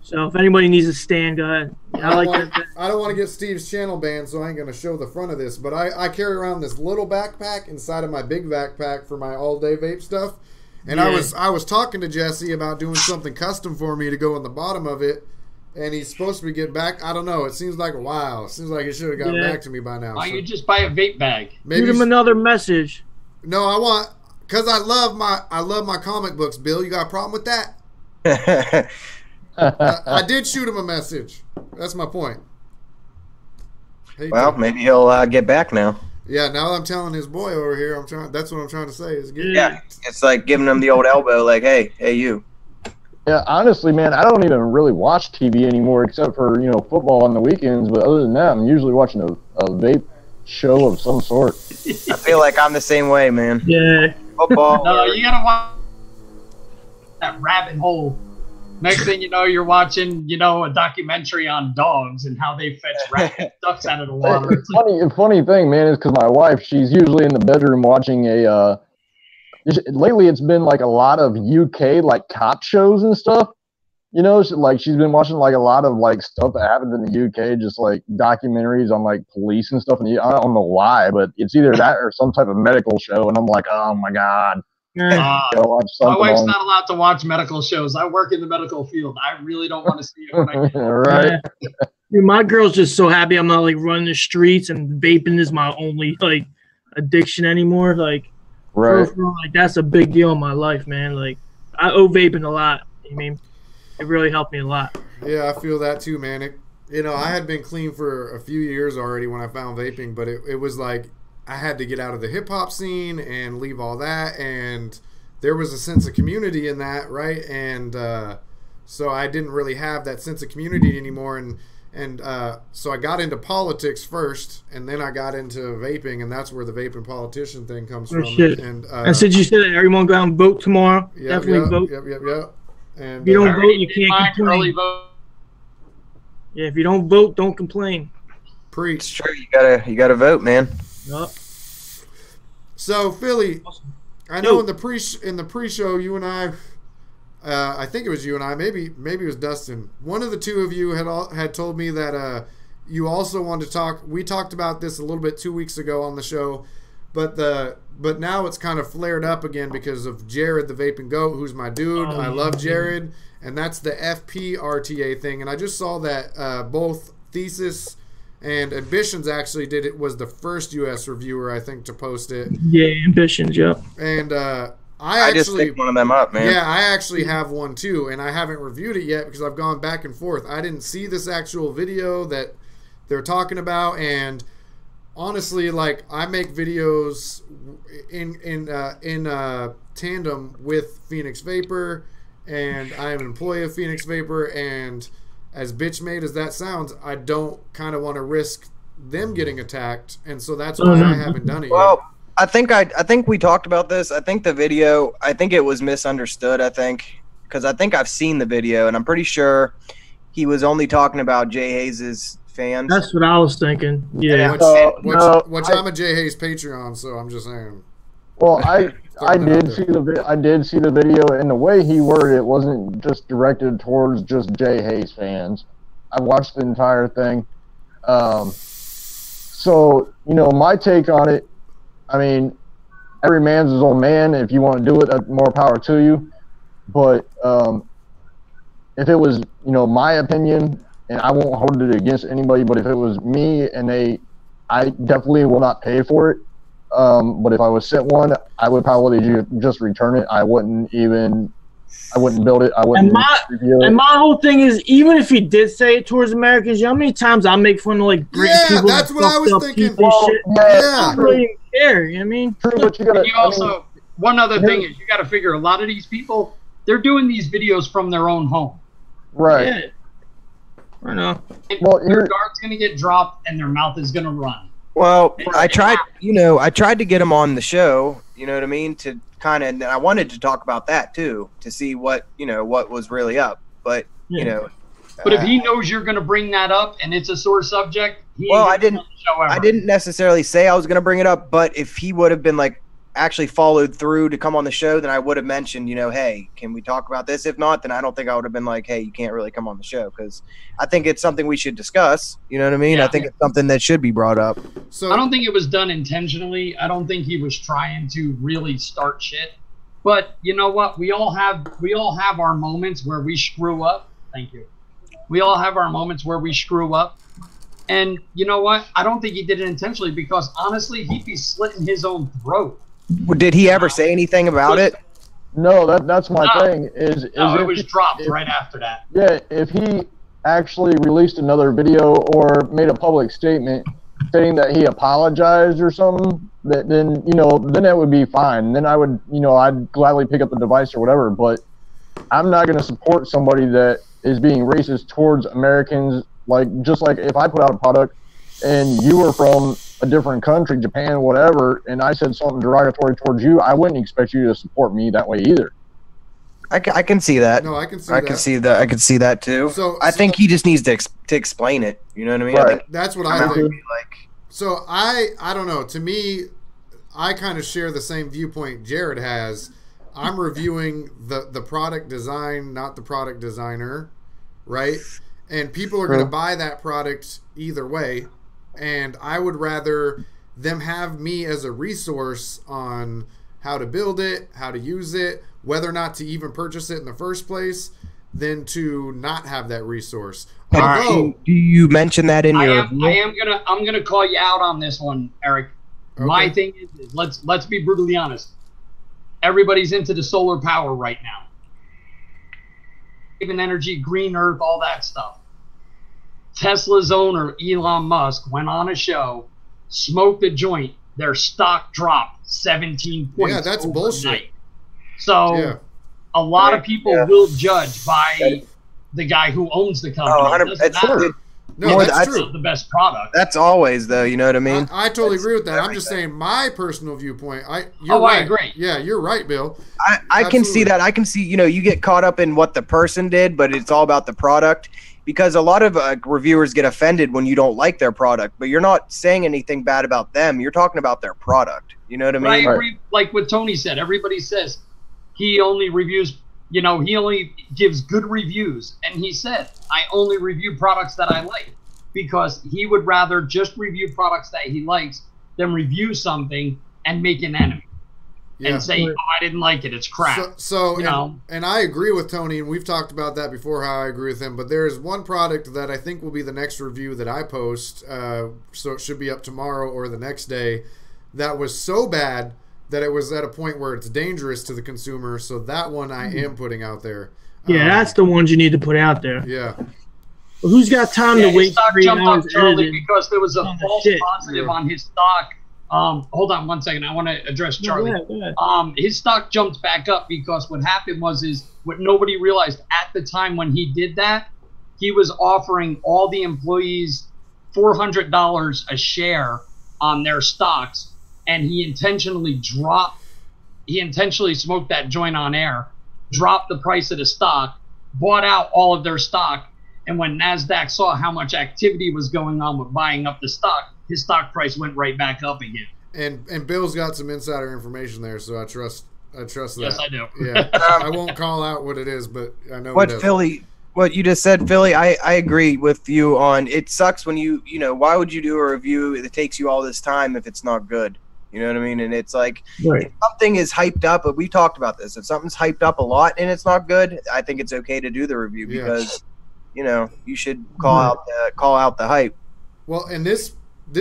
so if anybody needs a stand, go ahead. I don't want to get Steve's channel banned, so I ain't gonna show the front of this. But I carry around this little backpack inside of my big backpack for my all-day vape stuff. And I was talking to Jesse about doing something custom for me to go in the bottom of it, and he's supposed to be getting back. I don't know. It seems like a while. It seems like he should have gotten back to me by now. Why don't you just buy a vape bag? Shoot him another message. No, because I love my comic books. Bill, you got a problem with that? I did shoot him a message. That's my point. Well, maybe he'll get back now. Yeah, now I'm telling his boy over here. That's what I'm trying to say. It's like giving him the old elbow, like, hey, you. Yeah, honestly, man, I don't even really watch TV anymore except for football on the weekends. But other than that, I'm usually watching a vape show of some sort. I feel like I'm the same way, man. Yeah. Football. No, you gotta watch that rabbit hole. Next thing you know, you're watching, a documentary on dogs and how they fetch rabbit ducks out of the water. Funny thing, man, is because my wife, she's usually in the bedroom watching lately it's been like a lot of UK like cop shows and stuff. She's been watching like a lot of like stuff that happens in the UK, just like documentaries on like police and stuff. And I don't know why, but it's either that or some type of medical show. And I'm like, oh my God. My wife's not allowed to watch medical shows. I work in the medical field. I really don't want to see it. Right. Dude, my girl's just so happy I'm not like running the streets and vaping is my only like addiction anymore. Like, right. Like that's a big deal in my life, man. Like, I owe vaping a lot. I mean, it really helped me a lot. Yeah, I feel that too, man. I had been clean for a few years already when I found vaping, but it was like I had to get out of the hip-hop scene and leave all that, and there was a sense of community in that, right? And so I didn't really have that sense of community anymore, and so I got into politics first, and then I got into vaping, and that's where the vaping politician thing comes from. Shit. And since you said that, everyone go out and vote tomorrow. Definitely vote. Yep. And if you don't vote, you can't complain. Early vote. Yeah, if you don't vote, don't complain. It's Preach. true. You gotta vote, man. Yup. So Philly, I know in the pre-show, you and I think it was you and I, maybe it was Dustin. One of the two of you had told me that you also wanted to talk. We talked about this a little bit 2 weeks ago on the show, but now it's kind of flared up again because of Jared the Vaping Goat, who's my dude. I love Jared, and that's the FPRTA thing. And I just saw that both Thesis and Ambitions actually did it. Was the first U.S. reviewer, I think, to post it. Yeah, Ambitions, yep. And I just picked one of them up, man. Yeah, I actually have one too, and I haven't reviewed it yet because I've gone back and forth. I didn't see this actual video that they're talking about, and honestly, like, I make videos in tandem with Phoenix Vapor, and I am an employee of Phoenix Vapor, and as bitch-made as that sounds, I don't kind of want to risk them getting attacked, and so that's why I haven't done it yet. I think we talked about this. I think the video, I think it was misunderstood, because I think I've seen the video, and I'm pretty sure he was only talking about Jay Hayes' fans. That's what I was thinking. Yeah. Which I'm a Jay Hayes Patreon, so I'm just saying. Well, I did see the video, and the way he worded it wasn't just directed towards just Jay Hayes fans. I watched the entire thing. So, my take on it, I mean, every man's his own man. If you want to do it, more power to you. But if it was, my opinion, and I won't hold it against anybody, but if it was me and I definitely will not pay for it. But if I was sent one, I would probably just return it. I wouldn't build it. I wouldn't review it. And my whole thing is, even if he did say it towards Americans, you know how many times I make fun of like British people? Yeah, that's what I was thinking. Shit. Yeah. I don't really care. You know what I mean? True, but you gotta. One other thing is, you got to figure a lot of these people, they're doing these videos from their own home. Right. Yeah. I know. Their guard's gonna get dropped, and their mouth is gonna run. Well, I tried to get him on the show, you know what I mean, to kind of, and I wanted to talk about that too, to see what was really up, but But if he knows you're going to bring that up and it's a sore subject, I didn't necessarily say I was going to bring it up, but if he would have been like actually followed through to come on the show, then I would have mentioned, hey, can we talk about this? If not, then I don't think I would have been like, hey, you can't really come on the show, because I think it's something we should discuss. You know what I mean? Yeah. I think it's something that should be brought up. So I don't think it was done intentionally. I don't think he was trying to really start shit. But you know what? We all have our moments where we screw up. Thank you. We all have our moments where we screw up. And you know what? I don't think he did it intentionally, because honestly, he'd be slitting his own throat. Did he ever say anything about it? No, that's my thing. It was dropped right after that. Yeah, if he actually released another video or made a public statement saying that he apologized or something, then that would be fine. Then I would, I'd gladly pick up the device or whatever. But I'm not going to support somebody that is being racist towards Americans. Just like if I put out a product and you were from a different country, Japan, whatever, and I said something derogatory towards you, I wouldn't expect you to support me that way either. I can see that. No, I can see that. I can see that too. I think he just needs to explain it. You know what I mean? Right. That's what I think. So I don't know. To me, I kind of share the same viewpoint Jared has. I'm reviewing the product design, not the product designer, right? And people are going to buy that product either way. And I would rather them have me as a resource on how to build it, how to use it, whether or not to even purchase it in the first place, than to not have that resource. Do you mention that in your review? I'm gonna call you out on this one, Eric. Okay. My thing is let's be brutally honest. Everybody's into the solar power right now. Even energy, green earth, all that stuff. Tesla's owner, Elon Musk, went on a show, smoked a joint, their stock dropped 17 points. Yeah, that's overnight. bullshit. So a lot of people will judge by the guy who owns the company. That's true. The best product. That's always, though, you know what I mean? I totally agree with that. I'm just saying my personal viewpoint. You're right. I agree. Yeah, you're right, Bill. I can see that. I can see, you get caught up in what the person did, but it's all about the product. because a lot of reviewers get offended when you don't like their product, but you're not saying anything bad about them. You're talking about their product. You know what I But mean? I agree, like what Tony said. Everybody says he only reviews, he only gives good reviews. And he said, I only review products that I like, because he would rather just review products that he likes than review something and make an enemy. And say, oh, I didn't like it, it's crap. And I agree with Tony, and we've talked about that before, how I agree with him, but there is one product that I think will be the next review that I post, so it should be up tomorrow or the next day, that was so bad that it was at a point where it's dangerous to the consumer, so that one I am putting out there. Yeah, that's the ones you need to put out there. Yeah. Well, who's got time to wait 3 hours? Charlie, because there was a false positive on his stock. Hold on one second. I want to address Charlie. Go ahead. His stock jumped back up because what happened was what nobody realized at the time when he did that, he was offering all the employees $400 a share on their stocks, and he intentionally smoked that joint on air, dropped the price of the stock, bought out all of their stock, and when NASDAQ saw how much activity was going on with buying up the stock, his stock price went right back up again. And Bill's got some insider information there, so I trust that. Yes, I do. Yeah, I won't call out what it is, but I know what you just said, Philly. I agree with you on. It sucks when why would you do a review that takes you all this time if it's not good? You know what I mean? And it's like, if something is hyped up, but we talked about this. If something's hyped up a lot and it's not good, I think it's okay to do the review because, you should call out the hype. Well, and this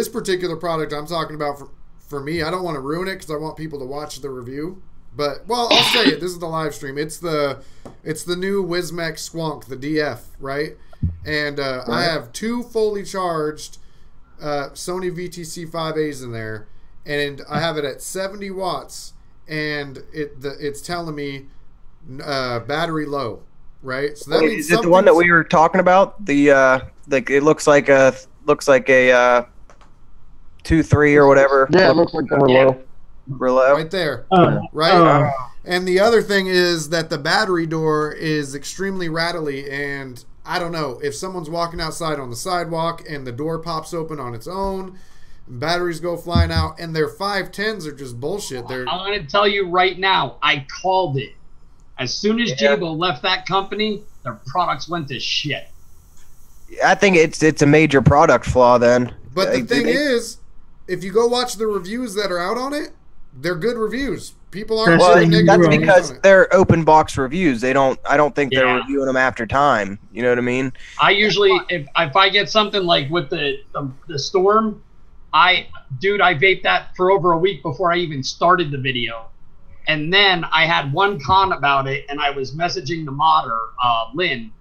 particular product I'm talking about, for me, I don't want to ruin it because I want people to watch the review. But, I'll say it. This is the live stream. It's the new Wismec Squonk, the DF, right? And I have 2 fully charged Sony VTC 5As in there, and I have it at 70 watts, and it's telling me battery low, right? So that means is it the one that we were talking about? The it looks like a 2.3 or whatever. Yeah, it looks like low. Right there. Right? And the other thing is that the battery door is extremely rattly, and I don't know, if someone's walking outside on the sidewalk and the door pops open on its own, batteries go flying out, and their 510s are just bullshit. I'm going to tell you right now, I called it. As soon as Jabo left that company, their products went to shit. I think it's a major product flaw then. But the thing is, if you go watch the reviews that are out on it, they're good reviews. People aren't negative. That's because they're open box reviews. I don't think they're reviewing them after time. You know what I mean? I usually, if I get something like with the Storm, I vaped that for over a week before I even started the video. And then I had one con about it, and I was messaging the modder, Lynn,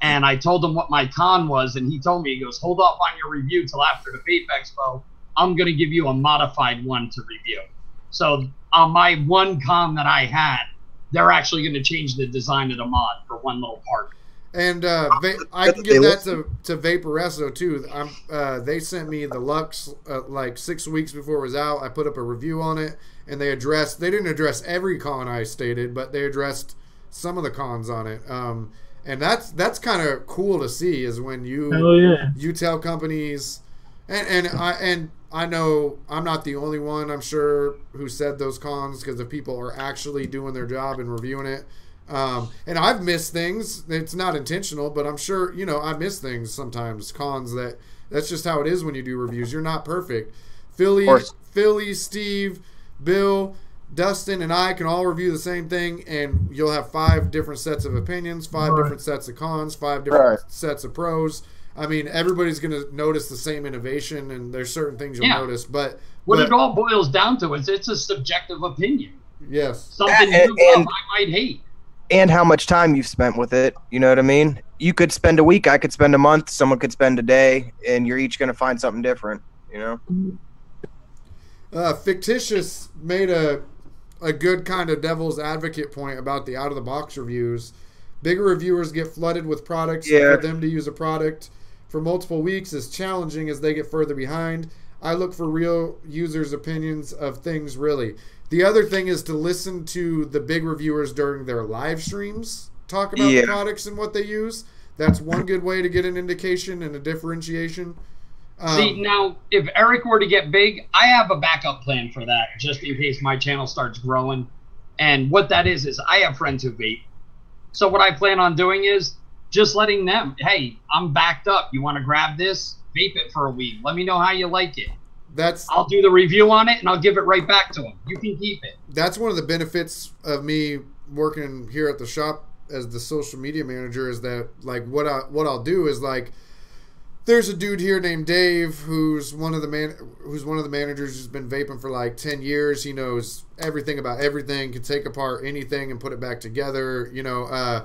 and I told him what my con was, and he told me, he goes, hold off on your review till after the Vape Expo. I'm going to give you a modified one to review. So on my one con that I had, they're actually going to change the design of the mod for one little part. And I can give that to Vaporesso too. They sent me the Lux like 6 weeks before it was out. I put up a review on it, and they didn't address every con I stated, but they addressed some of the cons on it. And that's kind of cool to see, is when you tell companies, and I know I'm not the only one, I'm sure, who said those cons, because the people are actually doing their job and reviewing it. And I've missed things. It's not intentional, but I'm sure, I miss things sometimes, cons. That's just how it is when you do reviews. You're not perfect. Philly, Steve, Bill, Dustin, and I can all review the same thing, and you'll have 5 different sets of opinions, 5 different sets of cons, 5 different sets of pros. I mean, everybody's going to notice the same innovation, and there's certain things you'll notice. But what it all boils down to is it's a subjective opinion. Yes. Something you love, I might hate. And how much time you've spent with it. You know what I mean? You could spend a week, I could spend a month, someone could spend a day, and you're each going to find something different, Fictitious made a good kind of devil's advocate point about the out-of-the-box reviews. Bigger reviewers get flooded with products. For them to use a product for multiple weeks is challenging as they get further behind. I look for real users' opinions of things, really. The other thing is to listen to the big reviewers during their live streams talk about the products and what they use. That's one good way to get an indication and a differentiation. See, now, if Eric were to get big, I have a backup plan for that, just in case my channel starts growing. And what that is I have friends who vape. So what I plan on doing is just letting them, hey, I'm backed up. You want to grab this? Vape it for a week. Let me know how you like it. I'll do the review on it, and I'll give it right back to them. You can keep it. That's one of the benefits of me working here at the shop as the social media manager is that, like, what I'll do is, like, there's a dude here named Dave who's one of the managers who's been vaping for like 10 years. He knows everything about everything, can take apart anything and put it back together, you know,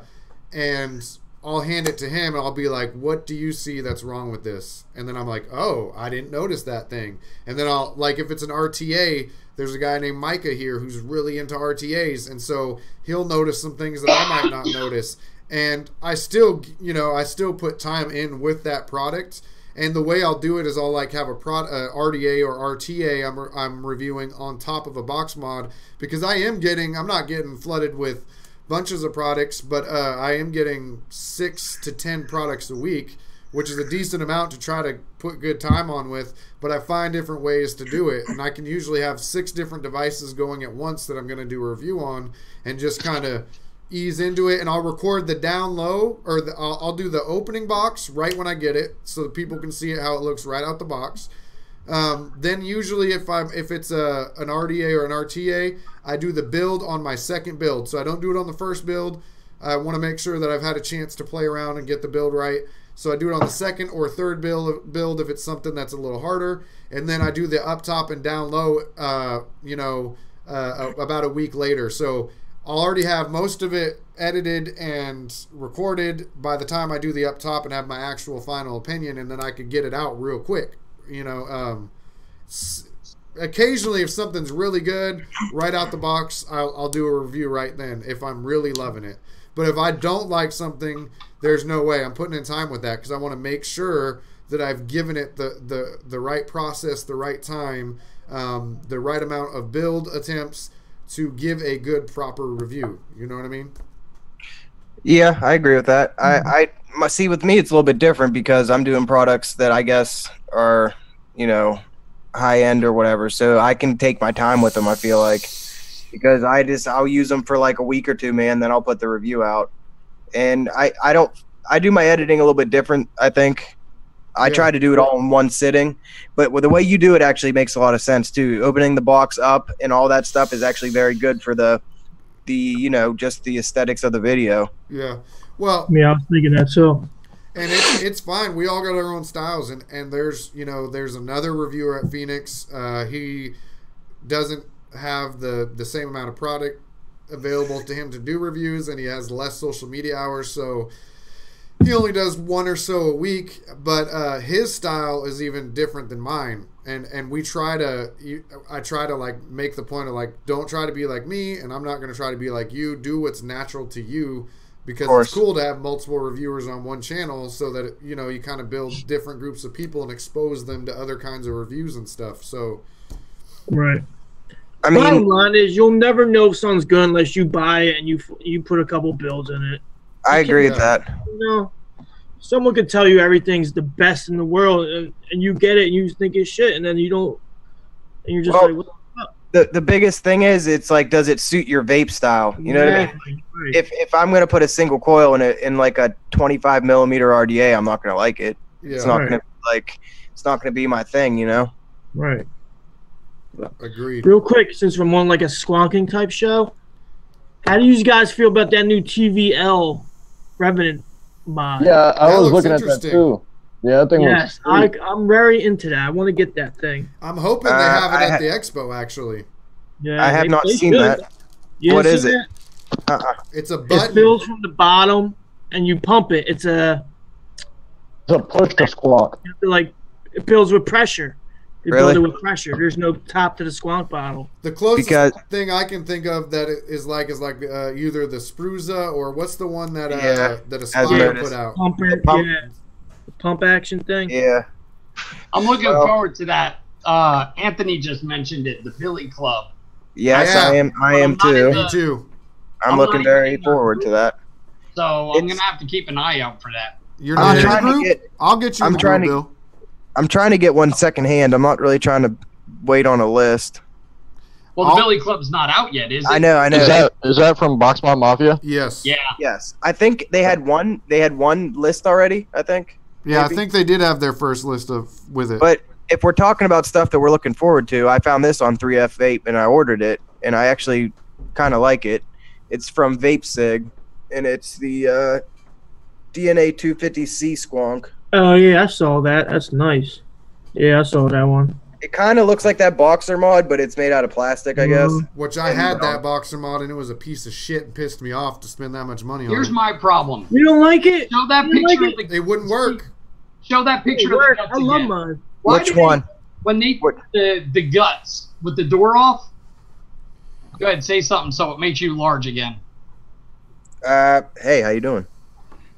and I'll hand it to him and I'll be like, what do you see that's wrong with this? And then I'm like, oh, I didn't notice that thing. And then I'll, like, if it's an RTA, there's a guy named Micah here who's really into RTAs, and so he'll notice some things that I might not notice. And I still, you know, I still put time in with that product. And the way I'll do it is I'll like have a RDA or RTA I'm reviewing on top of a box mod, because I'm not getting flooded with bunches of products, but I am getting 6 to 10 products a week, which is a decent amount to try to put good time on with. But I find different ways to do it, and I can usually have 6 different devices going at once that I'm going to do a review on, and just kind of ease into it. And I'll record the down low, or I'll do the opening box right when I get it, so that people can see it how it looks right out the box. Then usually if it's an RDA or an RTA, I do the build on my second build. So I don't do it on the first build. I want to make sure that I've had a chance to play around and get the build right. So I do it on the second or third build if it's something that's a little harder. And then I do the up top and down low, about a week later. So I'll already have most of it edited and recorded by the time I do the up top and have my actual final opinion, and then I could get it out real quick. You know, occasionally if something's really good right out the box, I'll do a review right then if I'm really loving it. But if I don't like something, there's no way I'm putting in time with that, because I want to make sure that I've given it the right process, the right time, the right amount of build attempts to give a good proper review. You know what I mean? Yeah, I agree with that. I see, with me it's a little bit different, because I'm doing products that I guess are, you know, high end or whatever, so I can take my time with them, I feel like, because I'll use them for like a week or two, man, then I'll put the review out. And I do my editing a little bit different, I think. I try to do it all in one sitting, but with the way you do it actually makes a lot of sense too. Opening the box up and all that stuff is actually very good for the you know, just the aesthetics of the video. Yeah. Well, yeah, I was thinking that. So, and it's fine. We all got our own styles, and there's another reviewer at Phoenix. He doesn't have the same amount of product available to him to do reviews, and he has less social media hours, so he only does 1 or so a week. But his style is even different than mine, and I try to like make the point of like, don't try to be like me, and I'm not going to try to be like you. Do what's natural to you, because it's cool to have multiple reviewers on one channel, so that, you know, you kind of build different groups of people and expose them to other kinds of reviews and stuff. So, right. I mean, bottom line is you'll never know if something's good unless you buy it and you put a couple builds in it. I agree with that. You know, someone could tell you everything's the best in the world, and you get it and you think it's shit, and then you don't, and you're just like, what the fuck? The biggest thing is, it's like, does it suit your vape style? You know what I mean? Right. If I'm gonna put a single coil in like a 25 millimeter RDA, I'm not gonna like it. yeah, It's not gonna it's not gonna be my thing, you know. Right. agreed. Real quick, since we're on like a squonking type show, how do you guys feel about that new TVL Revenant mod? Yeah, I That was looks looking at that interesting. too. Yeah, that thing Yes, was sweet. I'm very into that. I want to get that thing. I'm hoping they have it at the expo, actually. Yeah, I have not they seen should. that. You What didn't is see it? that? It's a It button. fills from the bottom, and you pump it. It's a It's a push to squawk. you have to, like, it fills with pressure. You Really? build it with pressure. There's no top to the squonk bottle. The closest Because- thing I can think of that is either the Spruza, or what's the one that Yeah, that as Aspire noticed. put out. Pumper, pump. yeah. The pump action thing. Yeah. I'm looking Well- forward to that. Anthony just mentioned it, the Billy Club. Yes, Yeah. I am. I am I'm not too. Me too. I'm I'm looking not very even- forward to that. So I'm It's- going to have to keep an eye out for that. You're not in the trying to group? get- I'll get you in I'm the trying group, to- Bill. I'm trying to get one secondhand. I'm not really trying to wait on a list. Well, the Billy Club's not out yet, is it? I know. Is that from Boxmont Mafia? Yes. Yeah. Yes, I think they had one. They had one list already. I think. Yeah, Maybe. I think they did have their first list with it. But if we're talking about stuff that we're looking forward to, I found this on 3F Vape and I ordered it, and I actually kind of like it. It's from Vape Sig, and it's the DNA 250C Squonk. Oh yeah, I saw that. That's nice. Yeah, I saw that one. It kind of looks like that Boxer mod, but it's made out of plastic, I guess. Which I had that Boxer mod, and it was a piece of shit and pissed me off to spend that much money on Here's it. my problem. You don't like it? Show that You picture. like of the, It wouldn't work. show that picture of Work. the guts I love again. mine. Why Which did they- one? When they What? the guts with the door off. Go ahead, say something so it makes you large again. Hey, how you doing?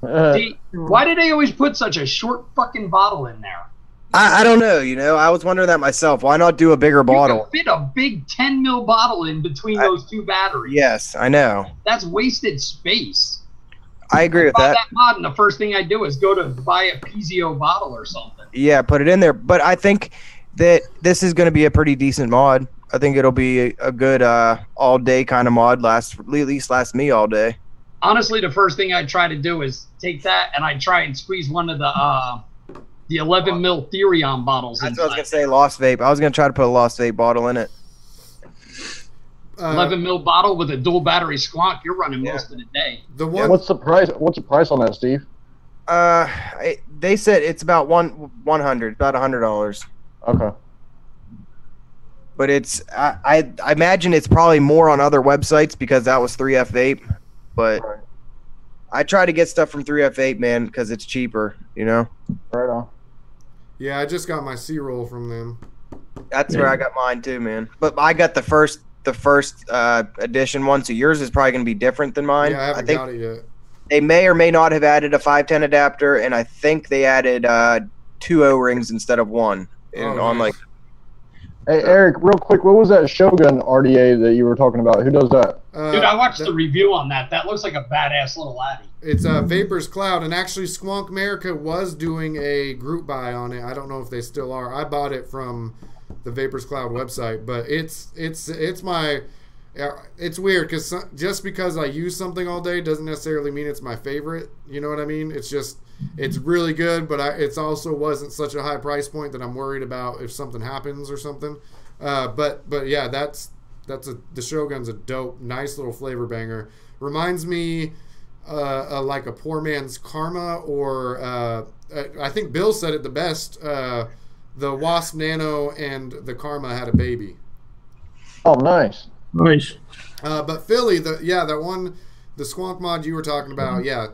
See, why did they always put such a short fucking bottle in there? I don't know. I was wondering that myself. Why not do a bigger You bottle? could fit a big 10 mil bottle in between those two batteries. Yes, I know. That's wasted space. I agree with Buy that. that mod, and the first thing I do is go to buy a PZO bottle or something. Yeah, put it in there. But I think that this is going to be a pretty decent mod. I think it'll be a good all day kind of mod. At least last me all day. Honestly, the first thing I try to do is take that and I try and squeeze one of the 11 mil Therion bottles That's inside. what I was gonna say. Lost Vape. I was gonna try to put a Lost Vape bottle in it. 11 mil bottle with a dual battery squonk. You're running most of the day. The one What's the price? What's the price on that, Steve? They said it's about 100, about $100. Okay. But it's I imagine it's probably more on other websites because that was 3F Vape. But Right. I try to get stuff from 3F Vape, man, because it's cheaper. Right on. Yeah, I just got my C-roll from them. That's where I got mine too, man. But I got the first edition one, so yours is probably gonna be different than mine. Yeah, I haven't think got it yet. they may or may not have added a 510 adapter, and I think they added 2 O-rings instead of one. On nice. Hey, Eric, real quick, what was that Shogun RDA that you were talking about? Who does that? Dude, I watched the review on that. That looks like a badass little laddie. It's Vapor's Cloud, and actually Squonk America was doing a group buy on it. I don't know if they still are. I bought it from the Vapor's Cloud website, but it's weird because just because I use something all day doesn't necessarily mean it's my favorite. You know what I mean? It's really good, but it's also wasn't such a high price point that I'm worried about if something happens or something. But yeah, the Shogun's a dope, nice little flavor banger. Reminds me like a poor man's Karma, or I think Bill said it the best. The Wasp Nano and the Karma had a baby. Oh, nice. Nice. But Philly, the Squonk mod you were talking about, yeah,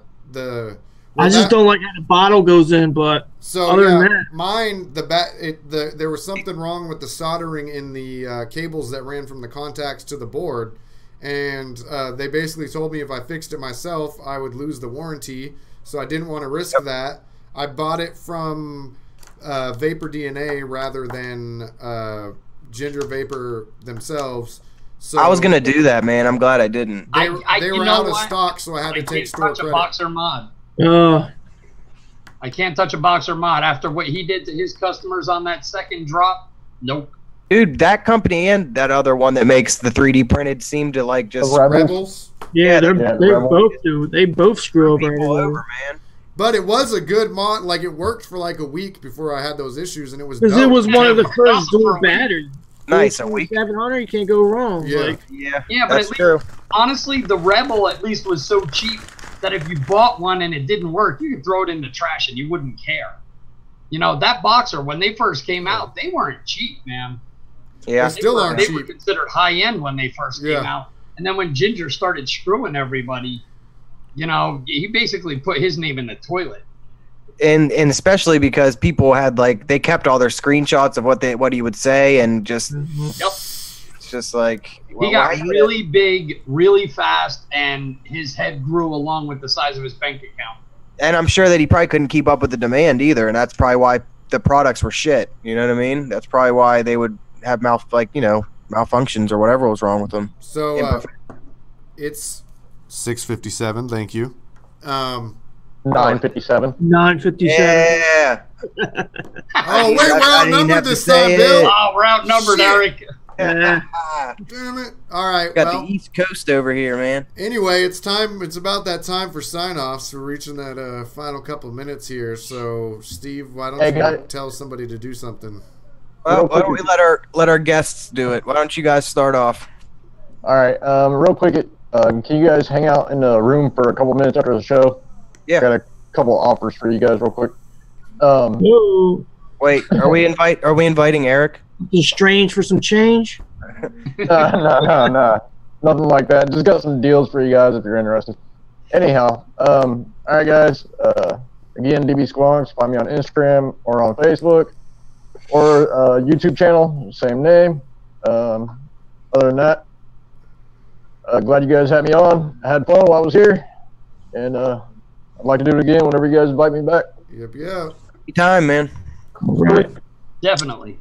I just don't like how the bottle goes in, but So other than yeah, that, mine there was something wrong with the soldering in the cables that ran from the contacts to the board, and they basically told me if I fixed it myself, I would lose the warranty. So I didn't want to risk that. I bought it from Vapor DNA rather than Ginger Vapor themselves. So I was gonna do that, man. I'm glad I didn't. They you were know out of what? stock, so I had to I take can't store touch a credit. boxer mod. I can't touch a boxer mod after what he did to his customers on that second drop. Nope. Dude, that company and that other one that makes the 3D printed seem to like just The Rebels? Rebels. yeah, the they Rebel. both do. They both screw over. people everything. over, man. But it was a good mod. Like, it worked for like a week before I had those issues, and it was Because dope. it was one of the Yeah, first awesome for dual a week. batteries. Nice, a week. 700, you can't go wrong. Yeah. Like, Yeah, Yeah, but that's at least, true. honestly, the Rebel at least was so cheap that if you bought one and it didn't work, you could throw it in the trash and you wouldn't care. You know, that boxer, when they first came out, they weren't cheap, man. Yeah, They still aren't They cheap. were considered high end when they first came Yeah. out. And then when Ginger started screwing everybody, you know, he basically put his name in the toilet. and especially because people had like they kept all their screenshots of what he would say, and just Yep. it's just like well, He got why you- really big, really fast, and his head grew along with the size of his bank account. And I'm sure that he probably couldn't keep up with the demand either, and that's probably why the products were shit. You know what I mean? That's probably why they would have malfunctions or whatever was wrong with them. So it's 6:57. Thank you. 957. 957. Yeah. Oh, wait, we're I didn't outnumbered have to this say time, Bill. it. Oh, we're outnumbered, Shit. Eric. Yeah. Damn it. All right, Got well, the East Coast over here, man. anyway, it's time. It's about that time for sign-offs. We're reaching that final couple of minutes here. So, Steve, why don't Hey, you guys. tell somebody to do something? Well, why don't we let our guests do it? Why don't you guys start off? All right. Real quick, can you guys hang out in the room for a couple minutes after the show? Yeah. Got a couple offers for you guys, real quick. Whoa. Wait, are we inviting Eric? Just strange for some change. No, nothing like that. Just got some deals for you guys if you're interested. Anyhow, all right, guys. Again, DB Squonks. Find me on Instagram or on Facebook or YouTube channel, same name. Other than that, glad you guys had me on. I had fun while I was here, and I'd like to do it again whenever you guys invite me back. Yep. Time, man. Right. Definitely.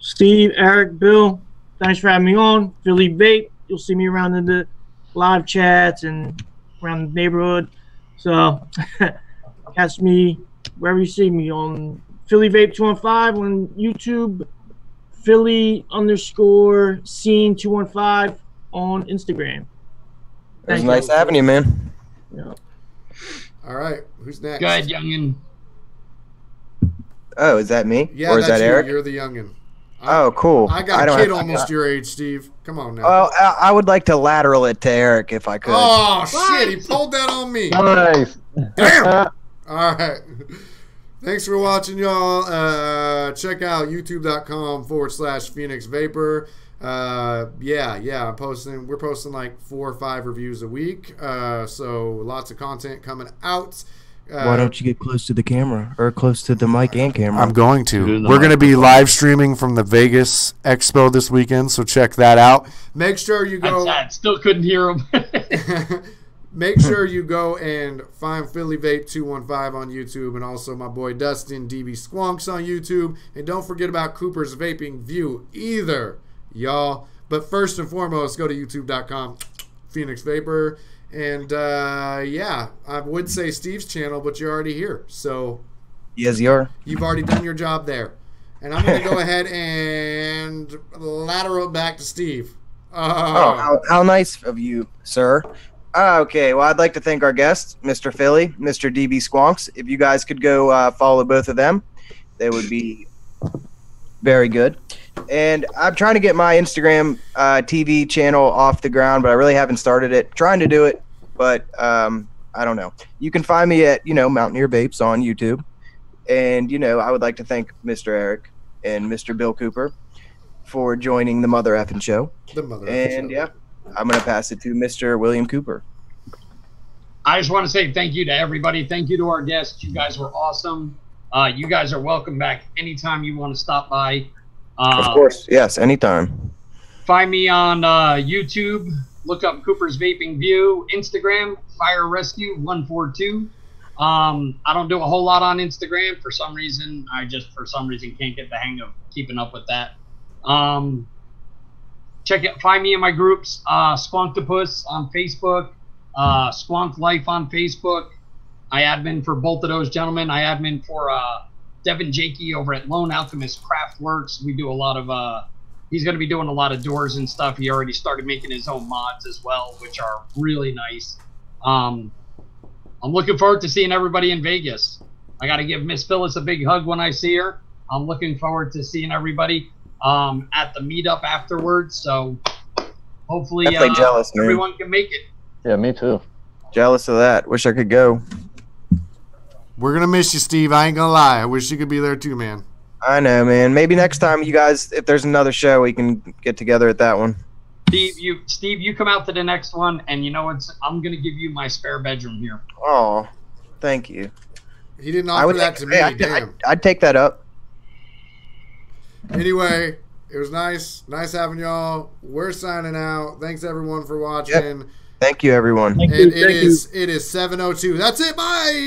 Steve, Eric, Bill, thanks for having me on. Philly Vape. You'll see me around in the live chats and around the neighborhood. So catch me wherever you see me on Philly Vape 215 on YouTube, Philly_scene215 on Instagram. It was Thank nice having you, man. you. All right, who's next? Go ahead, youngin. Oh, is that me? Yeah, or is that's that you. Eric? You're the youngin. Oh, cool. I got a don't kid have- almost your age, Steve. Come on now. Well, I would like to lateral it to Eric if I could. Oh, shit, he pulled that on me. Nice. Damn. All right. Thanks for watching, y'all. Check out youtube.com/Phoenix Vapor. Yeah, we're posting like 4 or 5 reviews a week. So lots of content coming out. Why don't you get close to the camera or close to the mic and camera? I'm going to. We're going to be live streaming from the Vegas Expo this weekend, so check that out. Make sure you go. I still couldn't hear him. Make sure you go and find Philly Vape 215 on YouTube, and also my boy Dustin DB Squonks on YouTube. And don't forget about Cooper's Vaping View either, y'all. But first and foremost, go to youtube.com Phoenix Vapor. And yeah, I would say Steve's channel, but you're already here, so Yes, you are. you've already done your job there. And I'm going to go ahead and lateral back to Steve. How nice of you, sir. Okay, well, I'd like to thank our guests, Mr. Philly, Mr. DB Squonks. If you guys could go follow both of them, they would be very good. And I'm trying to get my Instagram TV channel off the ground, but I really haven't started it. Trying to do it, but I don't know. You can find me at, Mountaineer Vapes on YouTube. And, I would like to thank Mr. Eric and Mr. Bill Cooper for joining the Mother Effin' Show. The Mother Effin' Show. Yeah, I'm going to pass it to Mr. William Cooper. I just want to say thank you to everybody. Thank you to our guests. You guys were awesome. You guys are welcome back anytime you want to stop by. Of course, yes, anytime. Find me on YouTube. Look up Cooper's Vaping View. Instagram, Fire Rescue 142. I don't do a whole lot on Instagram for some reason. I just can't get the hang of keeping up with that. Check it. Find me in my groups. Squonctopus on Facebook. Squonk Life on Facebook. I admin for both of those gentlemen. I admin for Devin Jakey over at Lone Alchemist Craftworks. We do a lot of he's going to be doing a lot of doors and stuff. He already started making his own mods as well, which are really nice. I'm looking forward to seeing everybody in Vegas. I got to give Miss Phyllis a big hug when I see her. I'm looking forward to seeing everybody at the meetup afterwards. So hopefully Definitely jealous, man. everyone can make it. Yeah, me too. Jealous of that. Wish I could go. We're going to miss you, Steve. I ain't going to lie. I wish you could be there too, man. I know, man. Maybe next time you guys, if there's another show, we can get together at that one. Steve, you come out to the next one, and you know what? I'm going to give you my spare bedroom here. Oh, thank you. He didn't offer that to me. Damn. I'd take that up. Anyway, it was nice. Nice having y'all. We're signing out. Thanks, everyone, for watching. Thank you, everyone. Thank And you. it is 7:02. That's it. Bye.